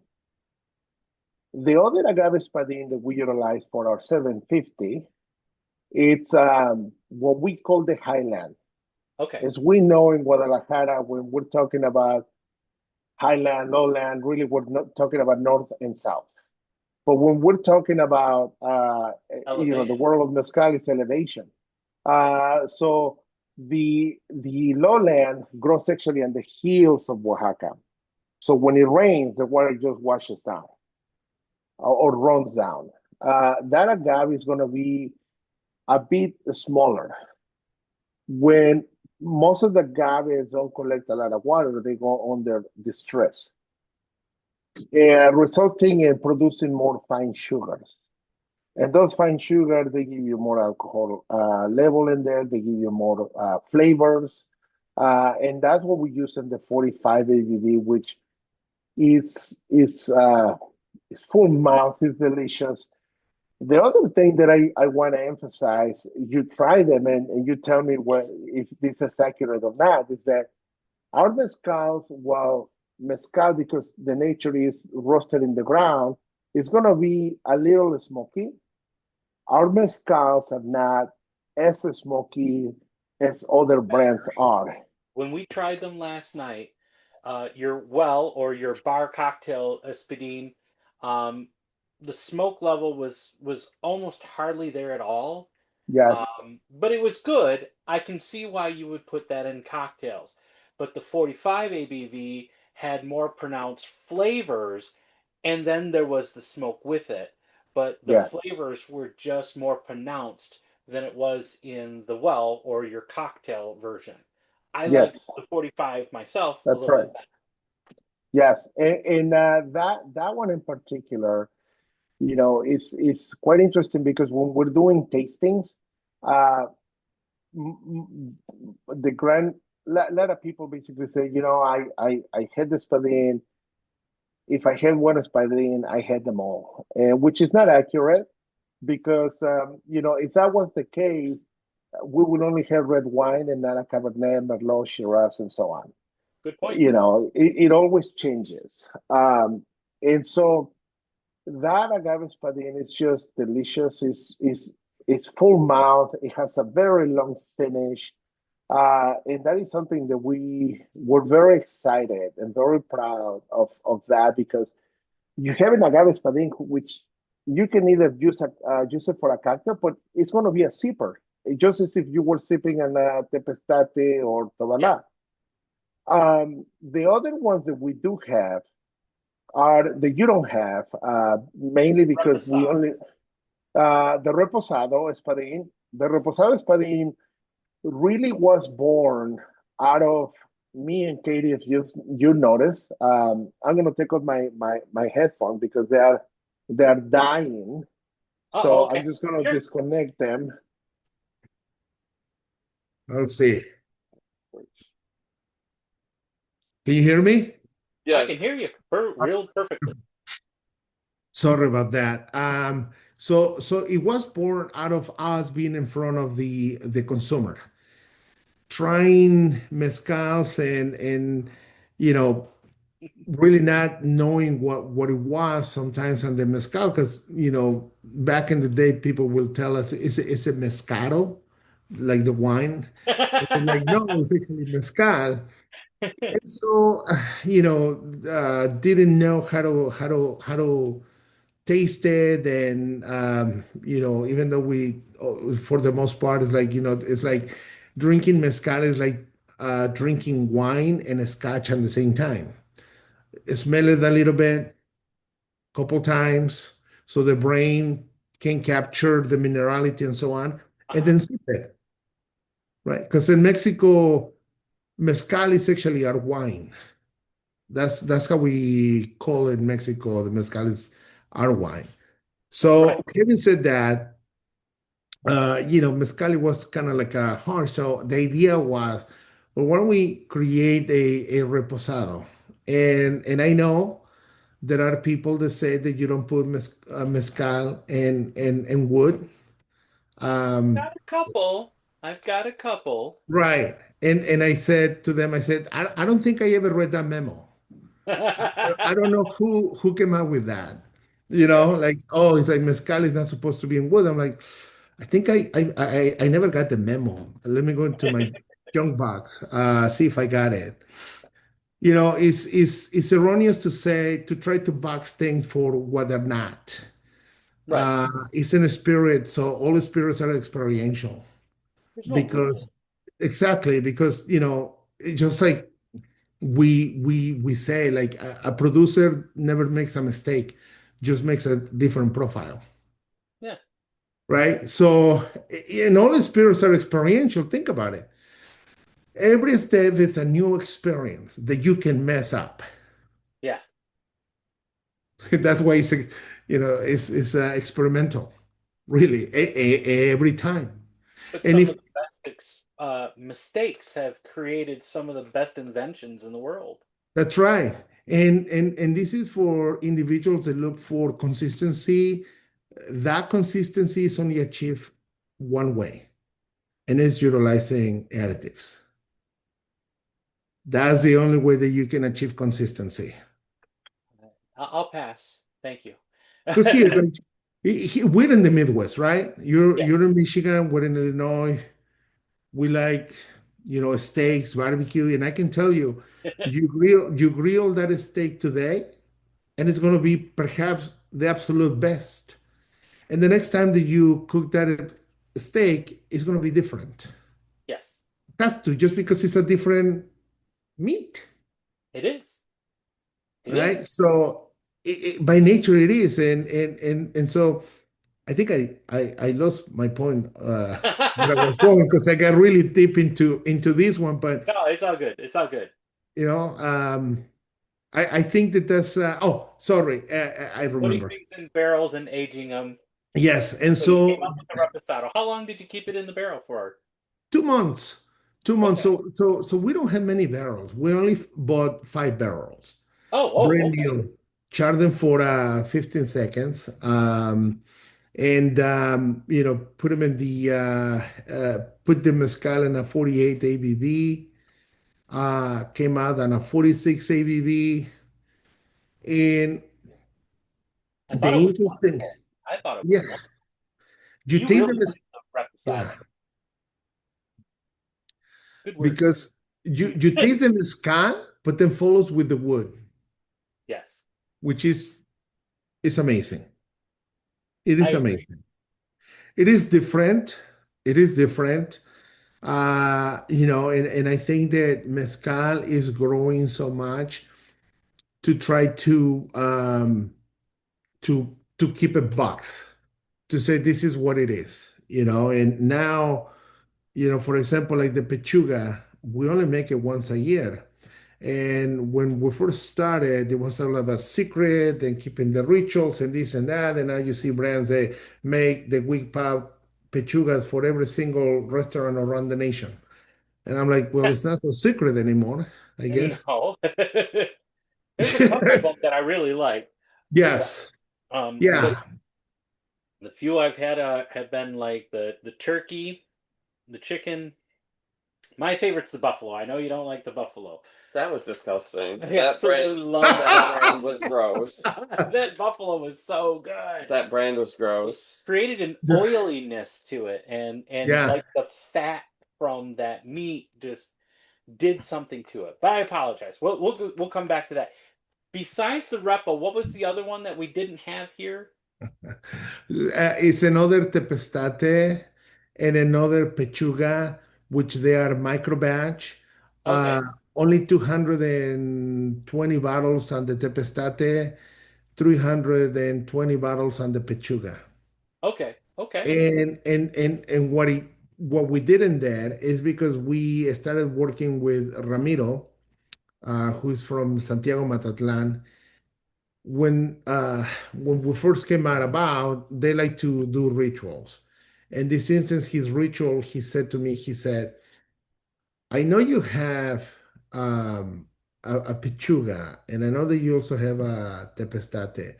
The other agave espadín that we utilize for our 750, it's what we call the Highland. Okay. As we know in Guadalajara, when we're talking about highland, lowland, really we're not talking about north and south. But when we're talking about, the Elevation. world of mezcal, it's elevation. So the lowland grows actually on the hills of Oaxaca. So when it rains, the water just washes down or runs down. That agave is going to be a bit smaller. When most of the agaves don't collect a lot of water, they go under distress, resulting in producing more fine sugars. And those fine sugars, they give you more alcohol level in there. They give you more flavors. And that's what we use in the 45 ABV, which is full mouth, is delicious. The other thing that I want to emphasize, you try them and you tell me if this is accurate or not, is that our mezcals, while mezcal, because the nature is roasted in the ground, it's going to be a little smoky. Our mezcals are not as smoky as other I brands agree. are. When we tried them last night, your well or your bar cocktail espadine, um, the smoke level was almost hardly there at all. Yeah, But it was good. I can see why you would put that in cocktails. But the 45 ABV had more pronounced flavors, and then there was the smoke with it. But the yeah, flavors were just more pronounced than it was in the well or your cocktail version. I like yes, the 45 myself a that's little right. bit better. Yes, and that one in particular, is quite interesting because when we're doing tastings, uh, the grand lot of people basically say, I had this espadín. If I had one espadín, I had them all, which is not accurate because if that was the case, we would only have red wine and not a Cabernet, Merlot, Shiraz, and so on. Good point. It always changes, and so that agave espadín is just delicious. It's full mouth. It has a very long finish. And that is something that we were very excited and very proud of that because you have an agave espadín, which you can either use it for a cocktail, but it's going to be a sipper, just as if you were sipping on a tepestate or Yeah. tobalá. The other ones that we do have are that you don't have, mainly because we Reposado. only the reposado espadín. The reposado espadín really was born out of me and Katie. If you notice, I'm gonna take off my headphone because they are dying. Oh, So okay. I'm just gonna Sure. disconnect them. Let's see. Can you hear me? I Yes. can hear you real perfectly. Sorry about that. So it was born out of us being in front of the consumer, trying mezcals and you know really not knowing what it was sometimes on the mezcal because back in the day people will tell us it's a mezcalo like the wine. We're like, no, it's actually mezcal. And so, didn't know how to taste it, and even though we, for the most part, it's like it's like drinking mezcal is like drinking wine and a scotch at the same time. Smell it a little bit, couple times, so the brain can capture the minerality and so on, and Uh-huh. then sip it, right? Because in Mexico, mezcal is actually our wine. That's how we call it in Mexico. The mezcal is our wine. Right. So having said that, mezcal was kind of like a harsh. So the idea was, well, why don't we create a reposado? And I know there are people that say that you don't put mezcal and wood. Um, Got a couple. I've got a couple. right. And I said to them, I said, I don't think I ever read that memo. I don't know who came up with that. Like, oh, it's like mezcal is not supposed to be in wood. I'm like, I think I never got the memo. Let me go into my junk box. See if I got it. It's erroneous to say to try to box things for what they're not. Right. It's in a spirit, so all spirits are experiential There's no rule. because exactly because it's just like we say like a producer never makes a mistake, just makes a different profile, Yeah. right? So and all spirits are experiential. Think about it. Every step is a new experience that you can mess up. Yeah. That's why it's experimental, really, every time. But And some if of the best mistakes have created some of the best inventions in the world. that's right, and this is for individuals that look for consistency. That consistency is only achieved one way, and it's utilizing additives. That's the only way that you can achieve consistency. I'll pass. Thank you. Because here, like, we're in the Midwest, right? You're Yeah. you're in Michigan, we're in Illinois. We like, steaks, barbecue, and I can tell you, you grill that steak today, and it's going to be perhaps the absolute best. And the next time that you cook that steak, it's going to be different. Yes, Has to, just because it's a different meat, it is. It right? is. So by nature it is, and so I think I lost my point where I was going because I got really deep into this one, but No, it's all good. It's all good. you know, um, I think that that's oh, sorry, I Putting remember. things in barrels and aging them. Yes, and So you came so up with the reposado. How long did you keep it in the barrel for? 2 months, 2 months. Okay. So we don't have many barrels. We only bought 5 barrels, Oh, brand okay. new. Char them for 15 seconds, and put them in put the mezcal in a 48 ABV. Came out on a 46 ABV, and I thought the it was interesting, wonderful. I thought it yeah, was wonderful. So you you taste really them as like the yeah, reposado. Good word. because you taste them as can, but then follows with the wood, Yes, which is amazing. It I is agree. amazing. It is different. It is different. And I think that mezcal is growing so much to try to keep a box, to say this is what it is, and now, for example, like the pechuga, we only make it once a year. And when we first started, it was all about secret and keeping the rituals and this and that. And now you see brands that make the week pub pechugas for every single restaurant around the nation. And I'm like, well, it's not so secret anymore, I guess. No. There's a couple of them that I really like. To try. Yes. But Yeah. the few I've had have been like the turkey, the chicken. My favorite's the buffalo. I know you don't like the buffalo. That was disgusting. I That brand, absolutely love that that. brand was gross. That buffalo was so good. That brand was It gross. created an oiliness to it, and Yeah. like the fat from that meat just did something to it. But I apologize. We'll come back to that. Besides the Repa, what was the other one that we didn't have here? It's another tepestate and another pechuga, which they are micro batch. Uh, Okay, Only 220 bottles on the tepestate, 320 bottles on the pechuga. okay. And what we did in there is because we started working with Ramiro, who's from Santiago Matatlan. When we first came out about, they like to do rituals. In this instance, his ritual, he said to me, he said, I know you have a pechuga, and I know that you also have a tepestate.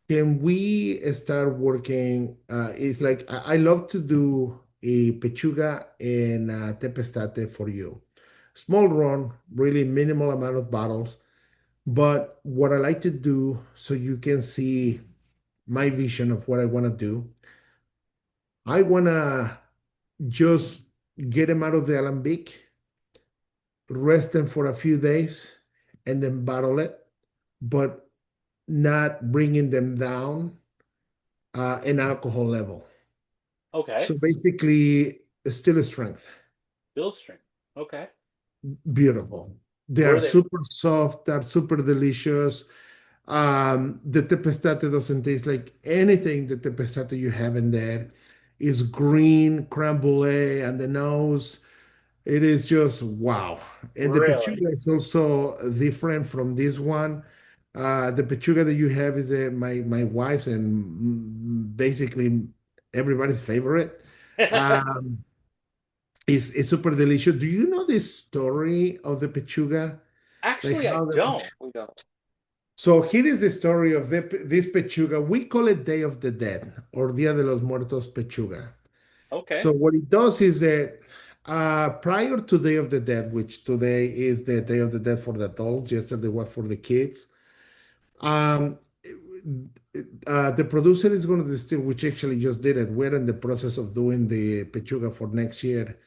Can we start working? It's like I love to do a pechuga and a tepestate for you. Small run, really minimal amount of bottles. But what I like to do, so you can see my vision of what I want to do, I want to just get them out of the alambic, rest them for a few days, and then bottle it, but not bringing them down in alcohol level. Okay. So basically, still a strength. Build string. Okay. Beautiful. They Where are are they? super soft, they're super delicious. The tepestate doesn't taste like anything the tepestate you have in there. Is green, creme brulee, and the nose. It is just wow. And the Really? pechuga is also different from this one. The pechuga that you have is my wife's and basically everybody's favorite. Um, it's super delicious. Do you know this story of the pechuga? Like Actually, I how the don't. We don't. so here is the story of this pechuga. We call it Day of the Dead or Dia de los Muertos pechuga. Okay. So what it does is that prior to Day of the Dead, which today is the Day of the Dead for the adults, yesterday was for the kids. Um, the producer is going to distill, which actually just did it. We're in the process of doing the pechuga for next year.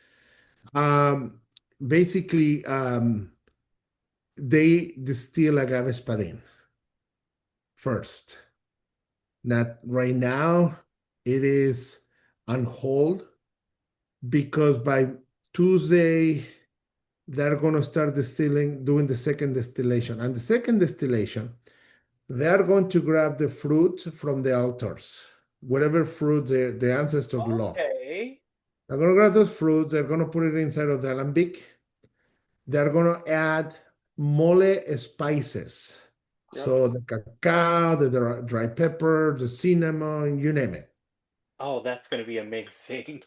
Um, basically, they distill agave espadín first. Not right now, it is on hold because by Tuesday, they're going to start distilling, doing the second distillation. And the second distillation, they're going to grab the fruit from the altars, whatever fruit the ancestors love. Okay. They're going to grab those fruits, they're going to put it inside of the alambic. They're going to add mole spices. Yep. So the cacao, the dry pepper, the cinnamon, you name it. Oh, that's going to be amazing.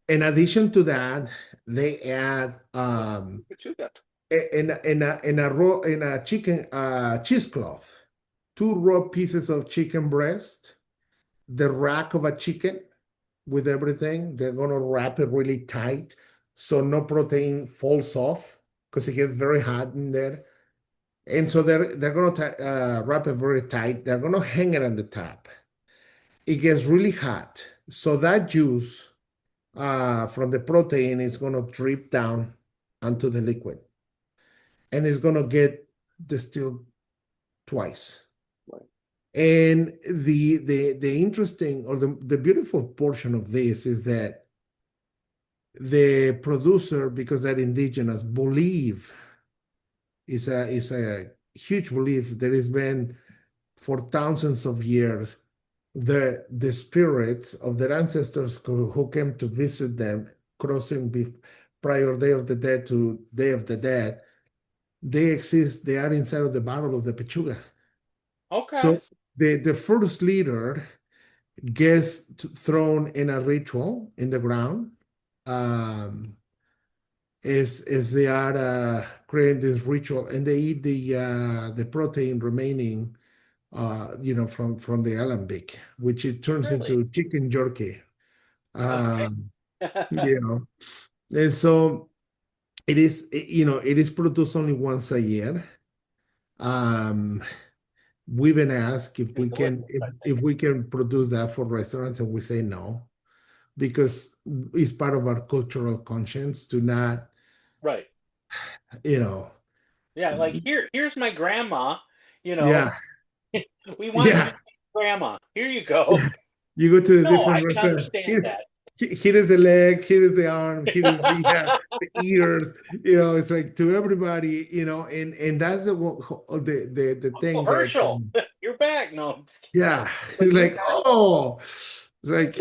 In addition to that, they add Pachuca. in a chicken cheesecloth, two raw pieces of chicken breast, the rack of a chicken with everything. They're gonna wrap it really tight so no protein falls off because it gets very hot in there. And so they're gonna wrap it very tight. They're gonna hang it on the top. It gets really hot, so that juice from the protein is going to drip down onto the liquid and it's going to get distilled twice. Right. And the interesting or the beautiful portion of this is that the producer, because they're indigenous, believe is a huge belief that has been for thousands of years the spirits of their ancestors who came to visit them, crossing prior Day of the Dead to Day of the Dead, they exist. They are inside of the bottle of the pechuga. Okay. So the first leader gets thrown in a ritual in the ground. Um, is they are creating this ritual and they eat the protein remaining from the alambic, which it turns Really? into chicken jerky. Okay. Um, you know, and so it is produced only once a year. Um, we've been asked if we Delicious, can I think. if we can produce that for restaurants, and we say no because it's part of our cultural conscience to not, Right. you know, Yeah, like here's my grandma, you know, yeah, we want you to yeah. see grandma. Here you go. Yeah. You go to a No, different I can restaurant. understand that. Here is the leg, here is the arm, here is the ears. It's like to everybody, and that's the Uncle thing that Herschel, you're back. No, I'm just kidding. yeah, So it's you like guys, oh, it's like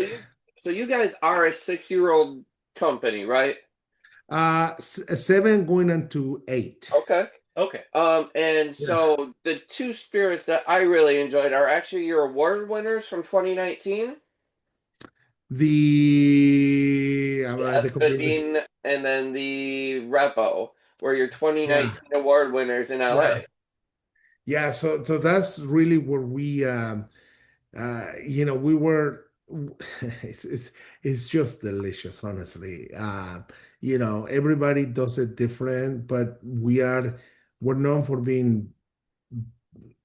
so you guys are a 6-year-old company, right? 7 going into 8. Okay. Okay. And Yeah. so the two spirits that I really enjoyed are actually your award winners from 2019, the The computer. Espadine and then the Repo, were your Yeah. 2019 award winners in Yeah. LA. Yeah. So that's really where we we were it's just delicious, honestly. Everybody does it different, but we're known for being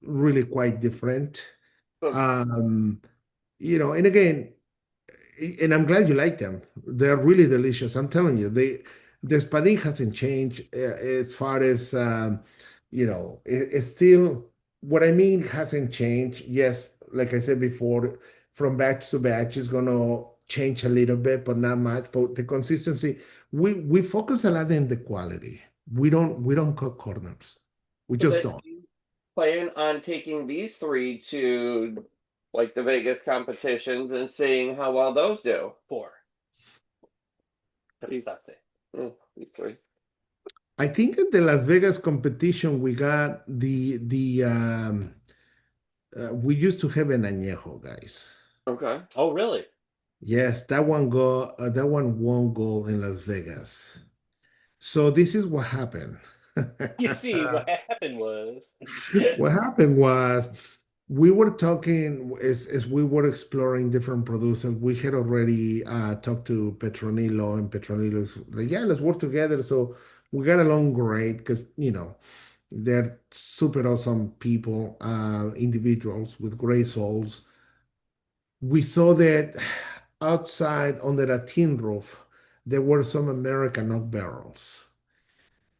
really quite different. So And again, and I'm glad you like them. They're really delicious. I'm telling you, the espadín hasn't changed as far as it's still what I mean hasn't changed. Yes, like I said before, from batch to batch is gonna change a little bit, but not much. But the consistency, we focus a lot in the quality. We don't cut corners. We So just then, don't. do you plan on taking these three to like the Vegas competitions and seeing how well those do? Four. Please not say. These three. I think at the Las Vegas competition we got we used to have an añejo, guys. Okay. Oh, really? Yes, that one won gold in Las Vegas. So this is what happened. You see, what happened was. What happened was we were talking as we were exploring different producers. We had already talked to Petronilo, and Petronilo's like, yeah, let's work together. So we got along great because they're super awesome people, individuals with great souls. We saw that outside under a tin roof, there were some American oak barrels.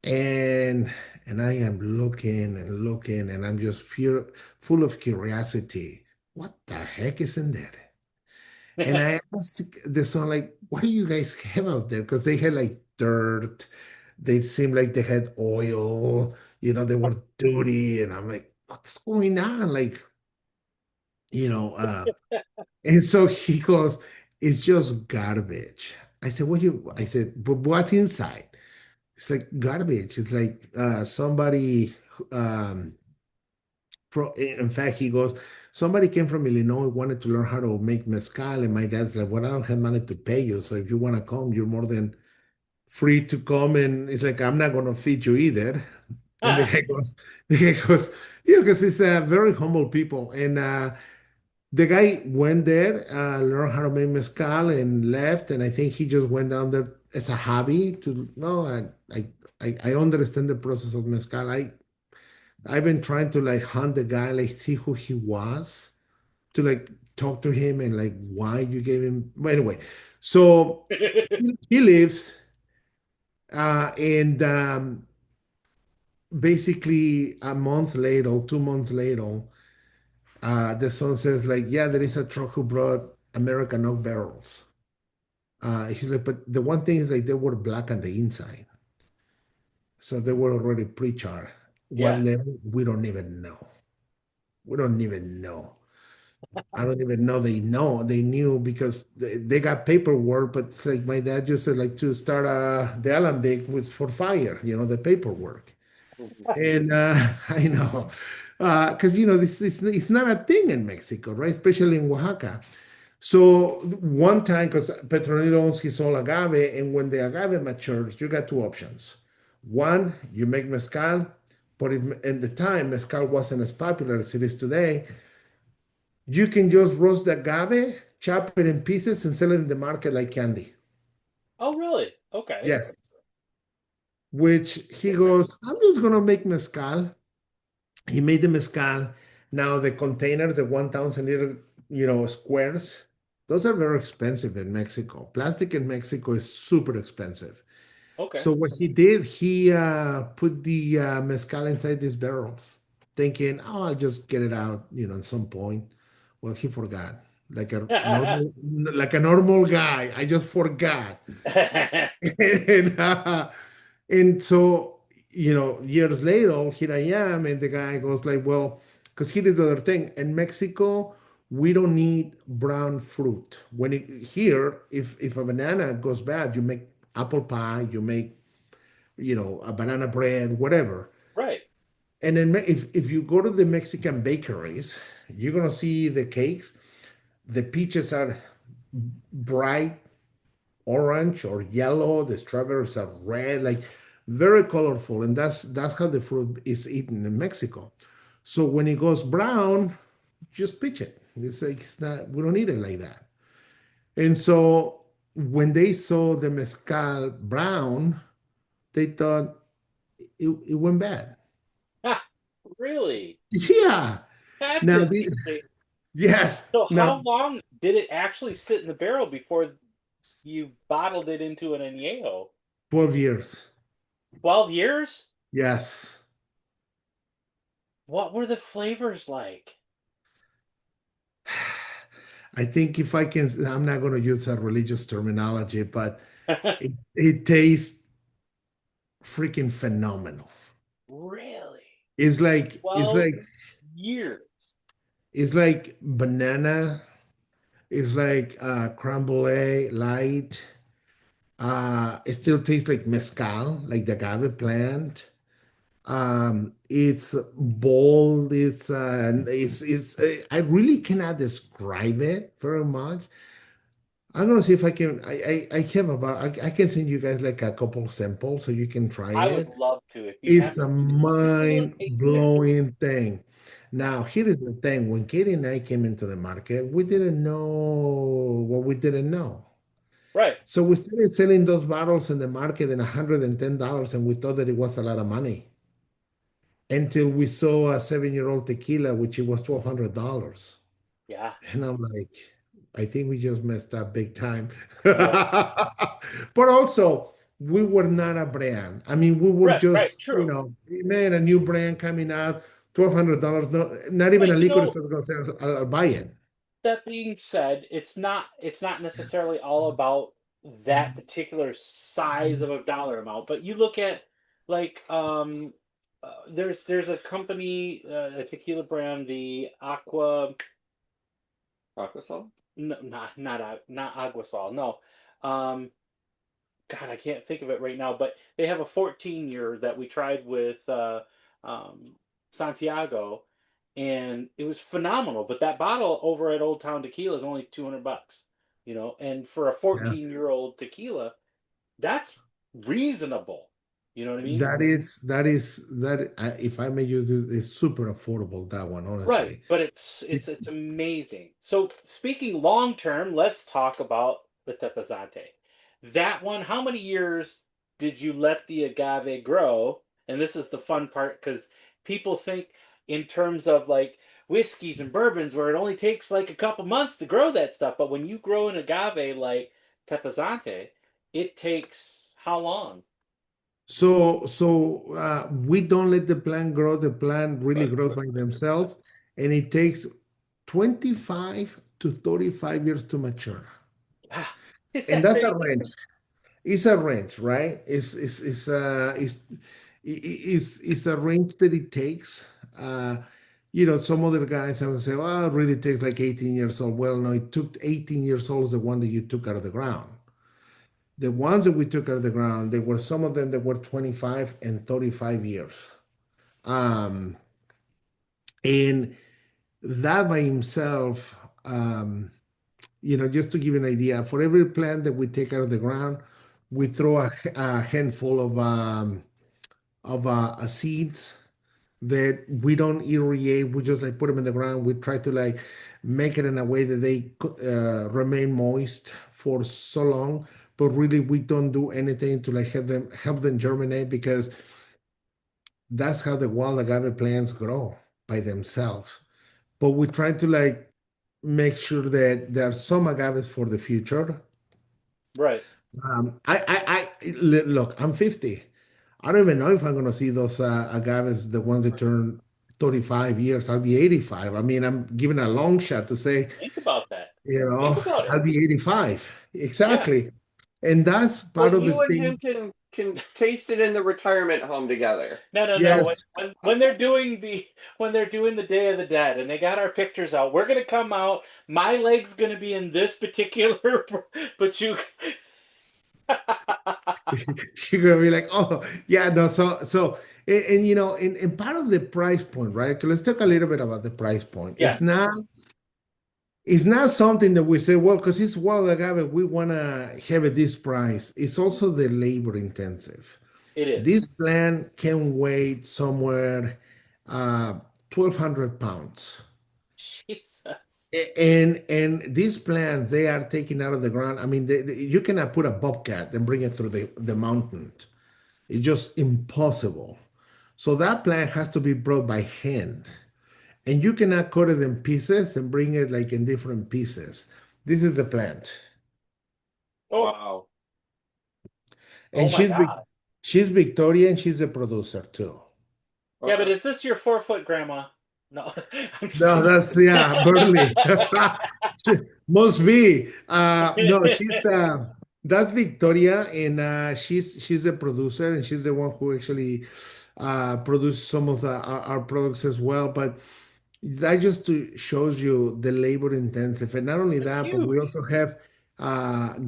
And I am looking and looking, and I'm just full of curiosity. What the heck is in there? And I asked the son, like, what do you guys have out there? Because they had like dirt. They seemed like they had oil, they were dirty. And I'm like, what's going on? Like, you know, uh, and so he goes, it's just garbage. I said, but what's inside? It's like garbage. It's like somebody, in fact, he goes, somebody came from Illinois, wanted to learn how to make mezcal. And my dad's like, well, I don't have money to pay you. So if you want to come, you're more than free to come. And it's like, I'm not going to feed you either. And the guy goes, because it's very humble people. And the guy went there, learned how to make mezcal and left. And I think he just went down there as a hobby to, no, I understand the process of mezcal. I've been trying to like hunt the guy, like see who he was, to like talk to him and like why you gave him. But anyway, so he leaves, and basically a month later, 2 months later, the son says like, yeah, there is a truck who brought American oak barrels. He's like, but the one thing is like they were black on the inside, so they were already pre-charred. What Yeah. level? We don't even know. We don't even know. I don't even know they know. They knew because they got paperwork, but it's like my dad just said like to start the Alembic with for fire, the paperwork. And I know, because this it's not a thing in Mexico, right? Especially in Oaxaca. So one time, because Petronilo owns his own agave, and when the agave matures, you got two options. One, you make mezcal, but if, at the time mezcal wasn't as popular as it is today, you can just roast the agave, chop it in pieces, and sell it in the market like candy. Oh, really? Okay. Yes. Which he goes, I'm just gonna make mezcal. He made the mezcal. Now the containers, the 1,000 liter, squares, those are very expensive in Mexico. Plastic in Mexico is super expensive. Okay. So what he did, he put the mezcal inside these barrels, thinking, "Oh, I'll just get it out, at some point." Well, he forgot, like a normal guy. I just forgot, and so years later, here I am, and the guy goes like, "Well, because he did the other thing in Mexico." We don't need brown fruit. Here, if a banana goes bad, you make apple pie, you make a banana bread, whatever. Right. And then if you go to the Mexican bakeries, you're gonna see the cakes. The peaches are bright orange or yellow. The strawberries are red, like very colorful, and that's how the fruit is eaten in Mexico. So when it goes brown, just pitch it. It's like it's not. We don't eat it like that. And so when they saw the mezcal brown, they thought it went bad. Ha, really? Yeah. That's Now, interesting. Yes. So Now, how long did it actually sit in the barrel before you bottled it into an añejo? 12 years. 12 years? Yes. What were the flavors like? I think if I can, I'm not going to use a religious terminology, but it tastes freaking phenomenal. Really? It's 12 like years. it's like banana. It's like creme brulee light. It still tastes like mezcal, like the agave plant. It's bold. It's I really cannot describe it very much. I'm gonna see if I can. I have about. I can send you guys like a couple samples so you can try I would it. love to. If you have It's a just a little taster. mind-blowing thing. Wow. Now, here is the thing. When Katie and I came into the market, we didn't know what we didn't know. Right. So we started selling those bottles in the market in $110, and we thought that it was a lot of money until we saw a 7-year-old tequila, which it was $1,200. Yeah. And I'm like, I think we just messed up big time. Yep. But also, we were not a brand. I mean, we were Right. Right. just, True. man, a new brand coming out, $1,200. No, not even But a liquor store is going to say, I'll buy it. that being said, it's not necessarily all about that particular size of a dollar amount. But you look at like there's a company, a tequila brand, the Aqua. Aquasol? No, not Aguasol. No, um, God, I can't think of it right now. But they have a 14-year that we tried with um, Santiago, and it was phenomenal. But that bottle over at Old Town Tequila is only $200, and for a Yeah. 14-year-old tequila, that's reasonable. You know what I mean? If I may use it, it's super affordable, that one, Right, honestly. but it's amazing. So speaking long term, let's talk about the Tepazante. That one, how many years did you let the agave grow? And this is the fun part because people think in terms of like whiskeys and bourbons where it only takes like a couple months to grow that stuff. But when you grow an agave like Tepazante, it takes how long? We don't let the plant grow. The plant really grows by themselves, and it takes 25 to 35 years to mature. Ah, is And that that's a crazy? range. It's a range, right? It's a range that it takes. Some other guys I would say, well, it really takes like 18 years old. Well, no, it took 18 years old, the one that you took out of the ground. The ones that we took out of the ground, there were some of them that were 25 and 35 years. Um, and that by himself, just to give you an idea, for every plant that we take out of the ground, we throw a handful of seeds that we don't irrigate. We just like put them in the ground. We try to like make it in a way that they remain moist for so long. But really, we don't do anything to like help them germinate because that's how the wild agave plants grow by themselves. But we try to like make sure that there are some agaves for the future. Right. Look, I'm 50. I don't even know if I'm going to see those agaves, the ones that turn 35 years. I'll be 85. I mean, I'm giving a long shot to say, Think about that. you Think know, about it. I'll be 85. Yeah. Exactly. And that's Well, part of the you and him thing. can taste it in the retirement home together. No, no, no. When, Yes. when when they're doing the when they're doing the Day of the Dead and they got our pictures out, we're gonna come out. My leg's gonna be in this particular, but you. You're gonna be like, oh, yeah, no. And part of the price point, right? 'Cause let's talk a little bit about the price point. Yeah, It's not something that we say, well, because it's wild agave, we want to have it this price. It's also the labor intensive. it is. This plant can weigh somewhere 1,200 pounds. Jesus. And these plants, they are taken out of the ground. I mean, you cannot put a bobcat and bring it through the mountain. It's just impossible. So that plant has to be brought by hand. and you cannot cut it in pieces and bring it like in different pieces. This is the plant, Oh, Wow. oh and my God. She's Victorian. She's a producer too. Yeah, but Okay. is this your 4 foot grandma? No, I'm just No, kidding. that's yeah, Burley. Must be. No, she's that's Victoria, and she's a producer, and she's the one who actually produced some of our products as well. But that just shows you the labor intensive, and not only It's that, but we huge. also have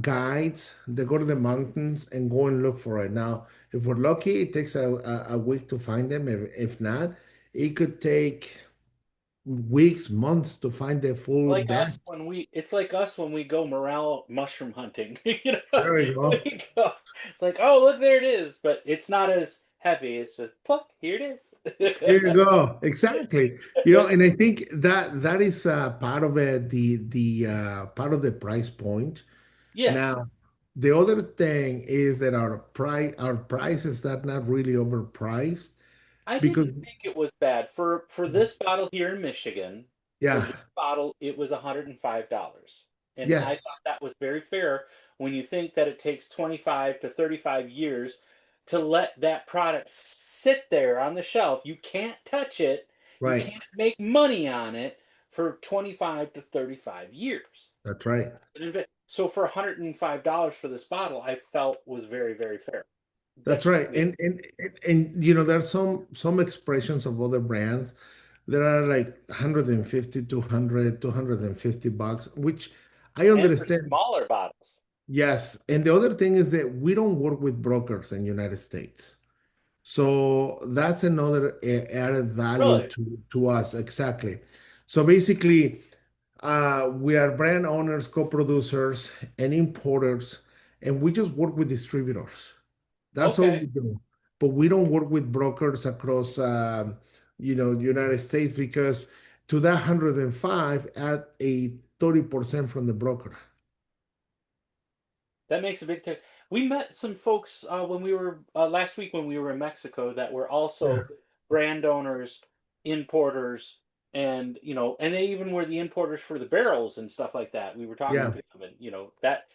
guides that go to the mountains and go and look for it. Now, if we're lucky, it takes a week to find them. If not, it could take weeks, months to find the full Like us batch. when it's like us when we go morel mushroom hunting. You know, There we go. we go. It's like, oh, look, there it is, but it's not as heavy. It's just pluck. Here Here you it go. Exactly. is. And I think that is part of it, the part of the price point. Yes, Now, the other thing is that our prices are not really overpriced I because didn't think it was bad for this bottle here in Michigan. For yeah, this bottle, it was $105, and I thought yes, that was very fair when you think that it takes 25 to 35 years to let that product sit there on the shelf. You can't touch it. You right. can't make money on it for 25 to 35 years. That's right. So for $105 for this bottle, I felt was very, very fair. That's That's just right. me. There are some expressions of other brands that are like 150, 200, $250, which I And for understand. smaller bottles. Yes. And the other thing is that we don't work with brokers in the United States. So that's another added value Really? to us. Exactly. So basically, we are brand owners, co-producers, and importers, and we just work with distributors. That's all Okay. we do. But we don't work with brokers across, United States because to that 105, add a 30% from the broker. That makes a big difference. We met some folks when we were last week when we were in Mexico that were Yeah. also brand owners, importers, and and they even were the importers for the barrels and stuff like that. We were talking Yeah. to them, and that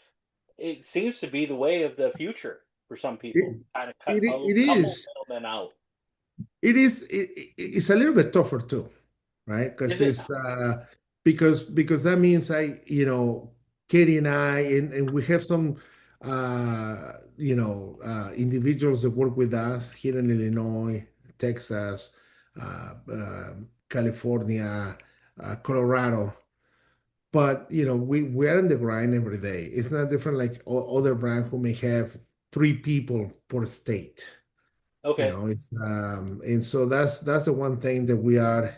it seems to be the way of the future for some It, people. Kind of cut a it couple is. middlemen out. It's a little bit tougher too, right? Is Because it? it's because that means Katie and I, and we have some individuals that work with us here in Illinois, Texas, California, Colorado. But we are in the grind every day. It's not different like other brands who may have 3 people per state. Okay. It's and so that's the one thing that we are,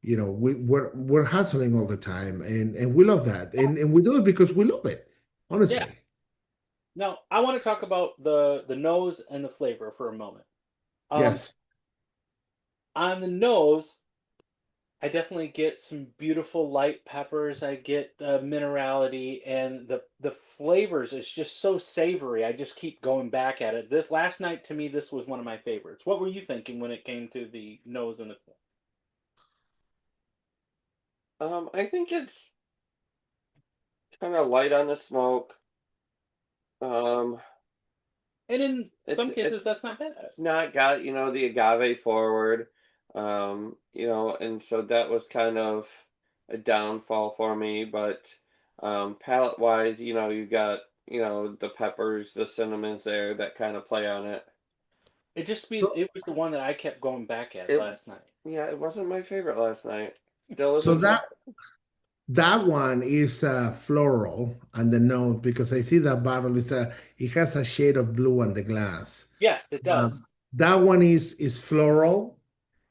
we're hustling all the time, and we love that, and we do it because we love it, Yeah. honestly. Now I want to talk about the nose and the flavor for a moment. Um, Yes, on the nose, I definitely get some beautiful light peppers. I get minerality and the flavors. It's just so savory. I just keep going back at it. This last night to me, this was one of my favorites. What were you thinking when it came to the nose and the? I think it's kind of light on the smoke. Um, And in some it's cases, that's not bad. not got, the agave forward. And so that was kind of a downfall for me, but palate wise, you got, the peppers, the cinnamons there that kind of play on it. so It was the one that I kept going back at It last night. Yeah, it wasn't my favorite last night. Still so isn't today. that one is floral on the nose because I see that bottle it has a shade of blue on the glass. Yes, it does. um, that one is floral.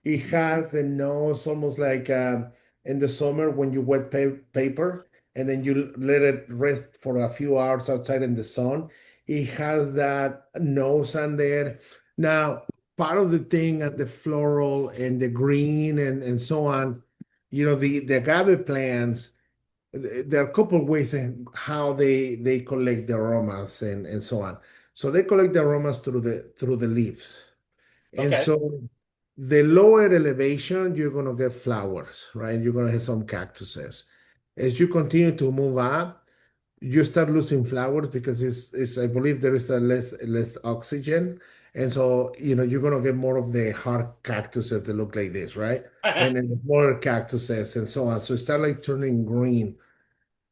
It has the nose almost like in the summer when you wet paper and then you let it rest for a few hours outside in the sun. It has that nose on there. Now, part of the thing at the floral and the green and so on, the agave plants, there are a couple of ways in how they collect the aromas and so on. So they collect the aromas through the leaves. And Okay. so the lower elevation, you're going to get flowers, right? You're going to have some cactuses. As you continue to move up, you start losing flowers because it's I believe there is a less oxygen. And so, you're going to get more of the hard cactuses that look like this, right? And then the smaller cactuses and so on. So it start like turning green.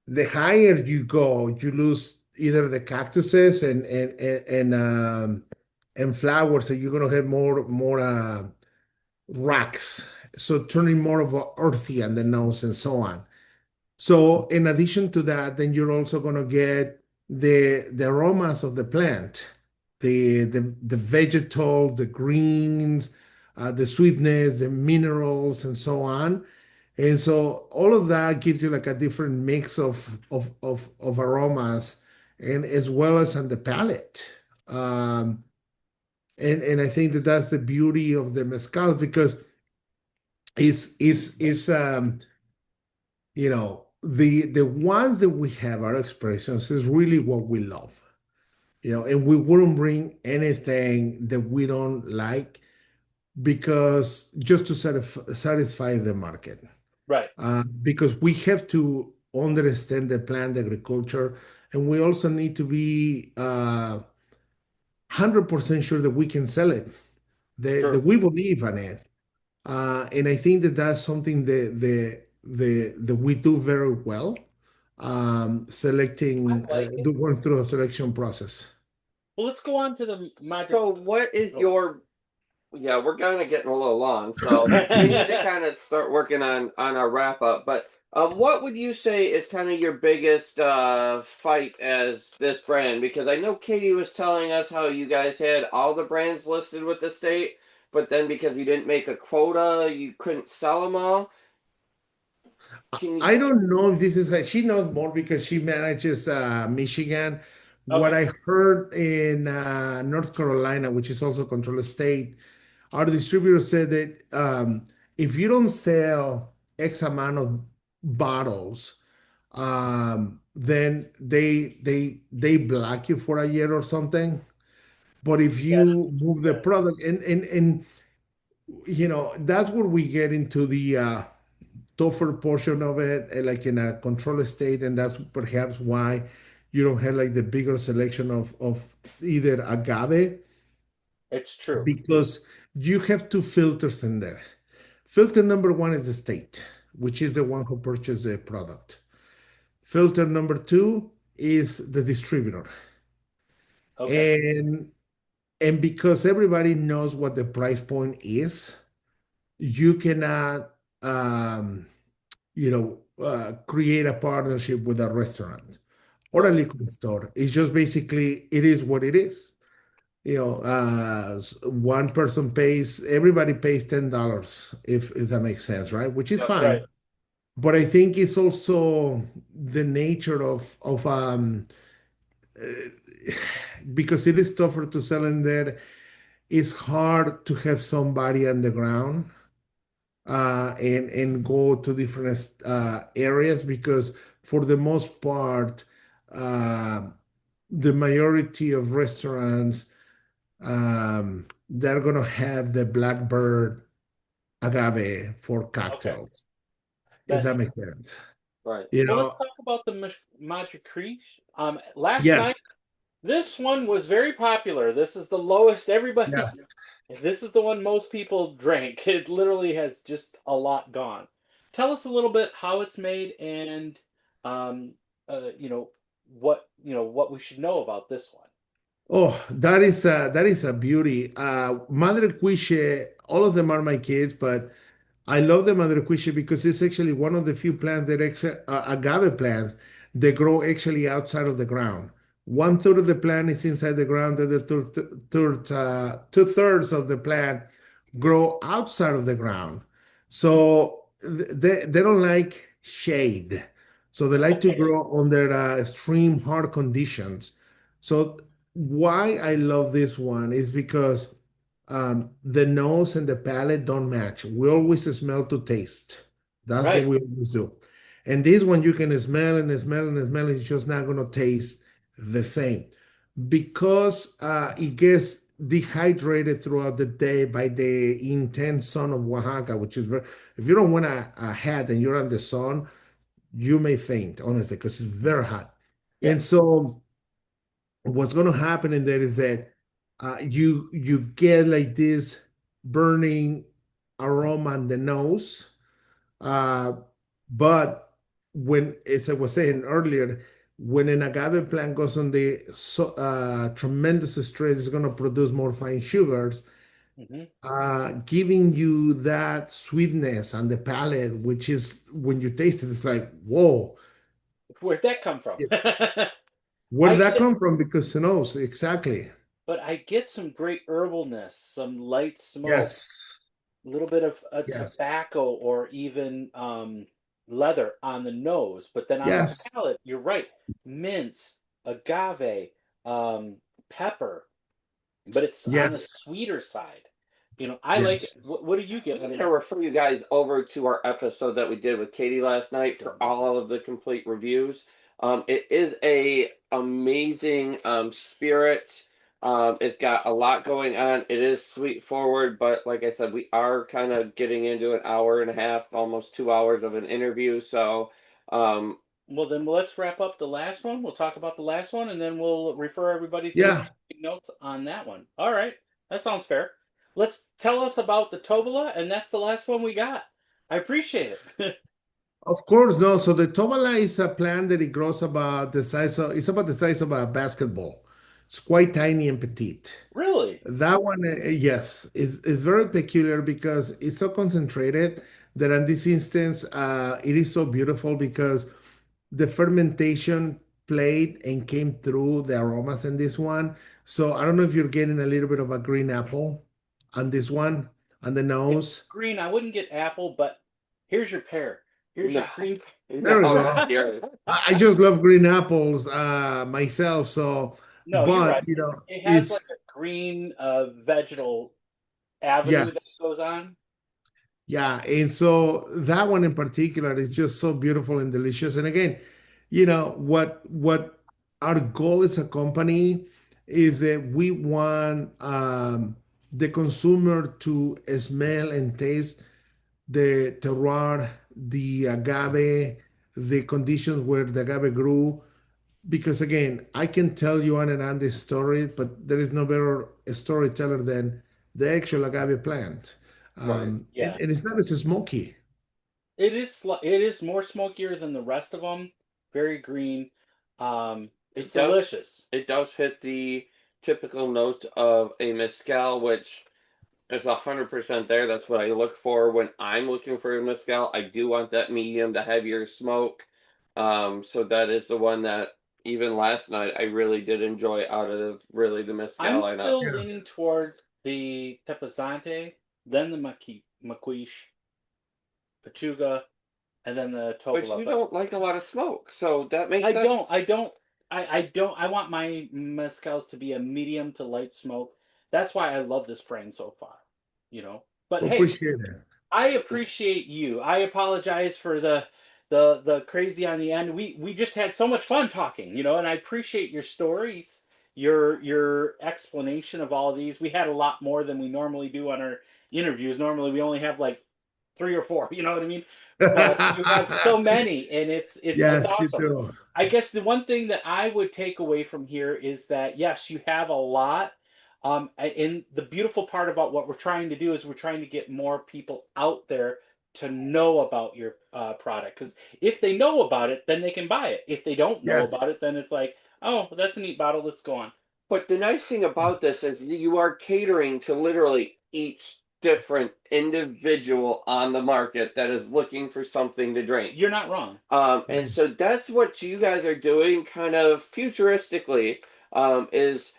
The higher you go, you lose either the cactuses and flowers, so you're gonna have more rocks, so turning more of a earthy on the nose and so on. So in addition to that, then you're also gonna get the aromas of the plant, the vegetal, the greens, the sweetness, the minerals, and so on. And so all of that gives you like a different mix of aromas, and as well as on the palate. Um, and I think that that's the beauty of the mezcal because it's the ones that we have, our expressions, is really what we love. And we wouldn't bring anything that we don't like because just to satisfy the market. Right. Because we have to understand the plant agriculture, and we also need to be 100% sure that we can sell it, that True. we believe in it. And I think that that's something that we do very well, I selecting, like it. going through a selection process. Well, let's go on to the magic. So, what is Oh. your? Yeah, we're kind of getting a little long, so we need to kind of start working on our wrap up. But what would you say is kind of your biggest fight as this brand? Because I know Katie was telling us how you guys had all the brands listed with the state, but then because you didn't make a quota, you couldn't sell them all. Can you? I don't know if this is she knows more because she manages Michigan. What Okay. I heard in North Carolina, which is also a controlled state, our distributor said that if you don't sell X amount of bottles, then they block you for a year or something. But if Yeah. you move the product, and that's where we get into the tougher portion of it, like in a controlled state, and that's perhaps why you don't have like the bigger selection of either agave, It's true. because you have two filters in there. Filter number one is the state, which is the one who purchased the product. Filter number two is the distributor. Okay. And because everybody knows what the price point is, you cannot create a partnership with a restaurant or a Right. liquor store. It's just basically it is what it is. One person pays, everybody pays $10, if that makes sense, right? Which is Right. fine. But I think it's also the nature of because it is tougher to sell in there. It's hard to have somebody on the ground and go to different areas because for the most part, uh, the majority of restaurants they're gonna have the blackbird agave for Okay. cocktails, if That's that true. makes sense. Right. You Well, let's know, talk about the Magic Creek. Last yes, night, this one was very popular. This is the lowest everybody. yes. This is the one most people drank. It literally has just a lot gone. Tell us a little bit how it's made and um, what we should know about this one. Oh, that is a beauty. Madre Cuiche, all of them are my kids, but I love the Madrecuiche because it's actually one of the few plants that agave plants that grow actually outside of the ground. One third of the plant is inside the ground, the other two-thirds of the plant grow outside of the ground. So they don't like shade. So they like to Okay. grow under extreme hard conditions. So why I love this one is because the nose and the palate don't match. We always smell to taste. That's what Right. we always do. And this one you can smell and smell and smell, it's just not going to taste the same because it gets dehydrated throughout the day by the intense sun of Oaxaca, which is very, if you don't want a hat and you're on the sun, you may faint, honestly, because it's very hot. Yeah. And so what's going to happen in there is that you get like this burning aroma on the nose. Uh, but when, as I was saying earlier, when an agave plant goes on the tremendous stress, it's going to produce more fine sugars, Hmm. giving you that sweetness on the palate, which is when you taste it, it's like, whoa, Where'd that come from? where I did that get, come from? Because who knows exactly. but I get some great herbalness, some light smoke, Yes, a little bit of yes, tobacco or even leather on the nose. But then on the yes, palate, you're right, mints, agave, um, pepper, but it's on the yes, sweeter side. I like it. yes. What do you get? I'm going to refer you guys over to our episode that we did with Katie last night for all of the complete reviews. It is a amazing spirit. It's got a lot going on. It is sweet forward, but like I said, we are kind of getting into an hour and a half, almost 2 hours of an interview. So, um, Well, then let's wrap up the last one. We'll talk about the last one, and then we'll refer everybody to Yeah, the notes on that one. All right, that sounds fair. Let's tell us about the Tobola, and that's the last one we got. I appreciate it. of course, no. So the tobala is a plant that it grows about the size of, it's about the size of a basketball. It's quite tiny and petite. Really? That one, yes, is very peculiar because it's so concentrated that in this instance, it is so beautiful because the fermentation played and came through the aromas in this one. So I don't know if you're getting a little bit of a green apple on this one, on the Yeah, nose. green. I wouldn't get apple, but here's your pear. Here's your no, green. There we no, go. you're- I just love green apples myself. So, No, you're but right. It has like it's a green vegetal avenue that yes. goes on. Yeah, and so that one in particular is just so beautiful and delicious. And again, what our goal as a company is that we want the consumer to smell and taste the terroir, the agave, the conditions where the agave grew. Because again, I can tell you on and on this story, but there is no better storyteller than the actual agave plant. right. Yeah. And it's not as smoky. It is more smokier than the rest of them. Very green. It's It does. delicious. It does hit the typical note of a mezcal, which is 100% there. That's what I look for when I'm looking for a mezcal. I do want that medium to heavier smoke. So that is the one that even last night I really did enjoy out of really the mezcal I'm lineup. still Yeah. leaning towards the Tepazante, then the Maquiche, Pechuga, and then the But Topola. you But don't like a lot of smoke, so that makes I sense. don't. I don't. I don't. I want my mezcals to be a medium to light smoke. That's why I love this strain so far. But hey, Appreciate it. I appreciate you. I apologize for the crazy on the end. We just had so much fun talking, and I appreciate your stories, your explanation of all of these. We had a lot more than we normally do on our interviews. Normally we only have like three or four, you know what I mean? But you have so many, and it's Yes, you awesome. do. I guess the one thing that I would take away from here is that yes, you have a lot. And the beautiful part about what we're trying to do is we're trying to get more people out there to know about your product. Because if they know about it, then they can buy it. If they don't know Yes. about it, then it's like, oh, that's a neat bottle. Let's go on. But the nice thing about this is you are catering to literally each different individual on the market that is looking for something to drink. You're not wrong. And so that's what you guys are doing kind of futuristically, is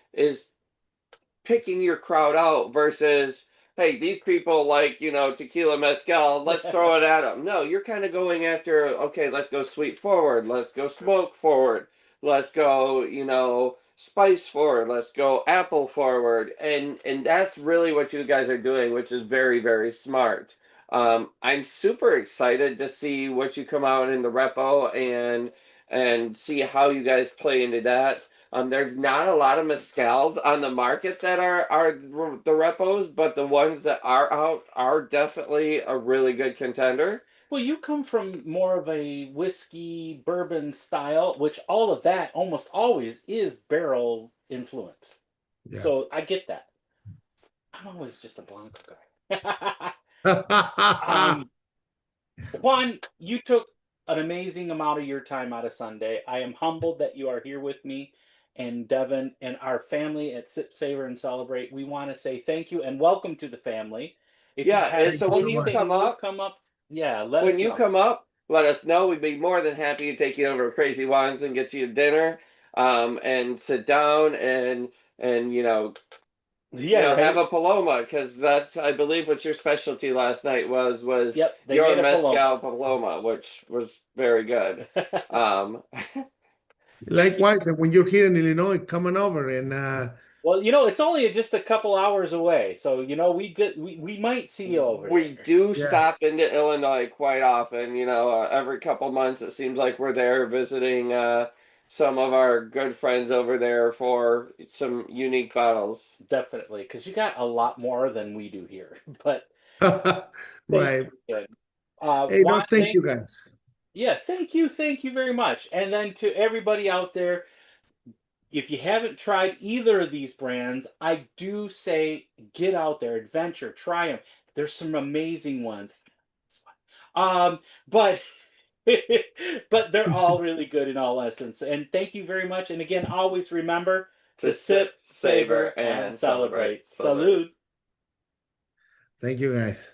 picking your crowd out versus, hey, these people like, tequila mezcal, let's throw it at them. No, you're kind of going after, okay, let's go sweet forward, let's go smoke forward, let's go, spice forward, let's go apple forward. And that's really what you guys are doing, which is very, very smart. I'm super excited to see what you come out in the repo and see how you guys play into that. There's not a lot of mezcals on the market that are the repos, but the ones that are out are definitely a really good contender. Well, you come from more of a whiskey bourbon style, which all of that almost always is barrel influenced. Yeah. So I get that. I'm always just a Blanco guy. Juan, you took an amazing amount of your time out of Sunday. I am humbled that you are here with me and Devin and our family at Sip, Savor, and Celebrate. We want to say thank you and welcome to the family. If you Yeah, have and so when you anything come new up, come up, yeah, let us know. let us know. We'd be more than happy to take you over to Crazy Wines and get you dinner, and sit down and Yeah, have right. a paloma, because that's, I believe, what your specialty last night was Yep, they your made a paloma. mezcal paloma, which was very good. Um, Thank you. Likewise, and when you're here in Illinois, come on over and Well, it's only just a couple hours away, so we might see you over we there. do yeah. stop into Illinois quite often. Every couple months it seems like we're there visiting some of our good friends over there for some unique bottles. Definitely, because you got a lot more than we do here. But thank Right. you again. Hey, no, Juan, thank you guys. yeah, thank you very much. And then to everybody out there, if you haven't tried either of these brands, I do say get out there, adventure, try them. There's some amazing ones. But but they're all really good in all essence. And thank you very much. And again, always remember to To sip, sip, savor, savor, and and celebrate. celebrate. Salute. Salute. Thank you guys.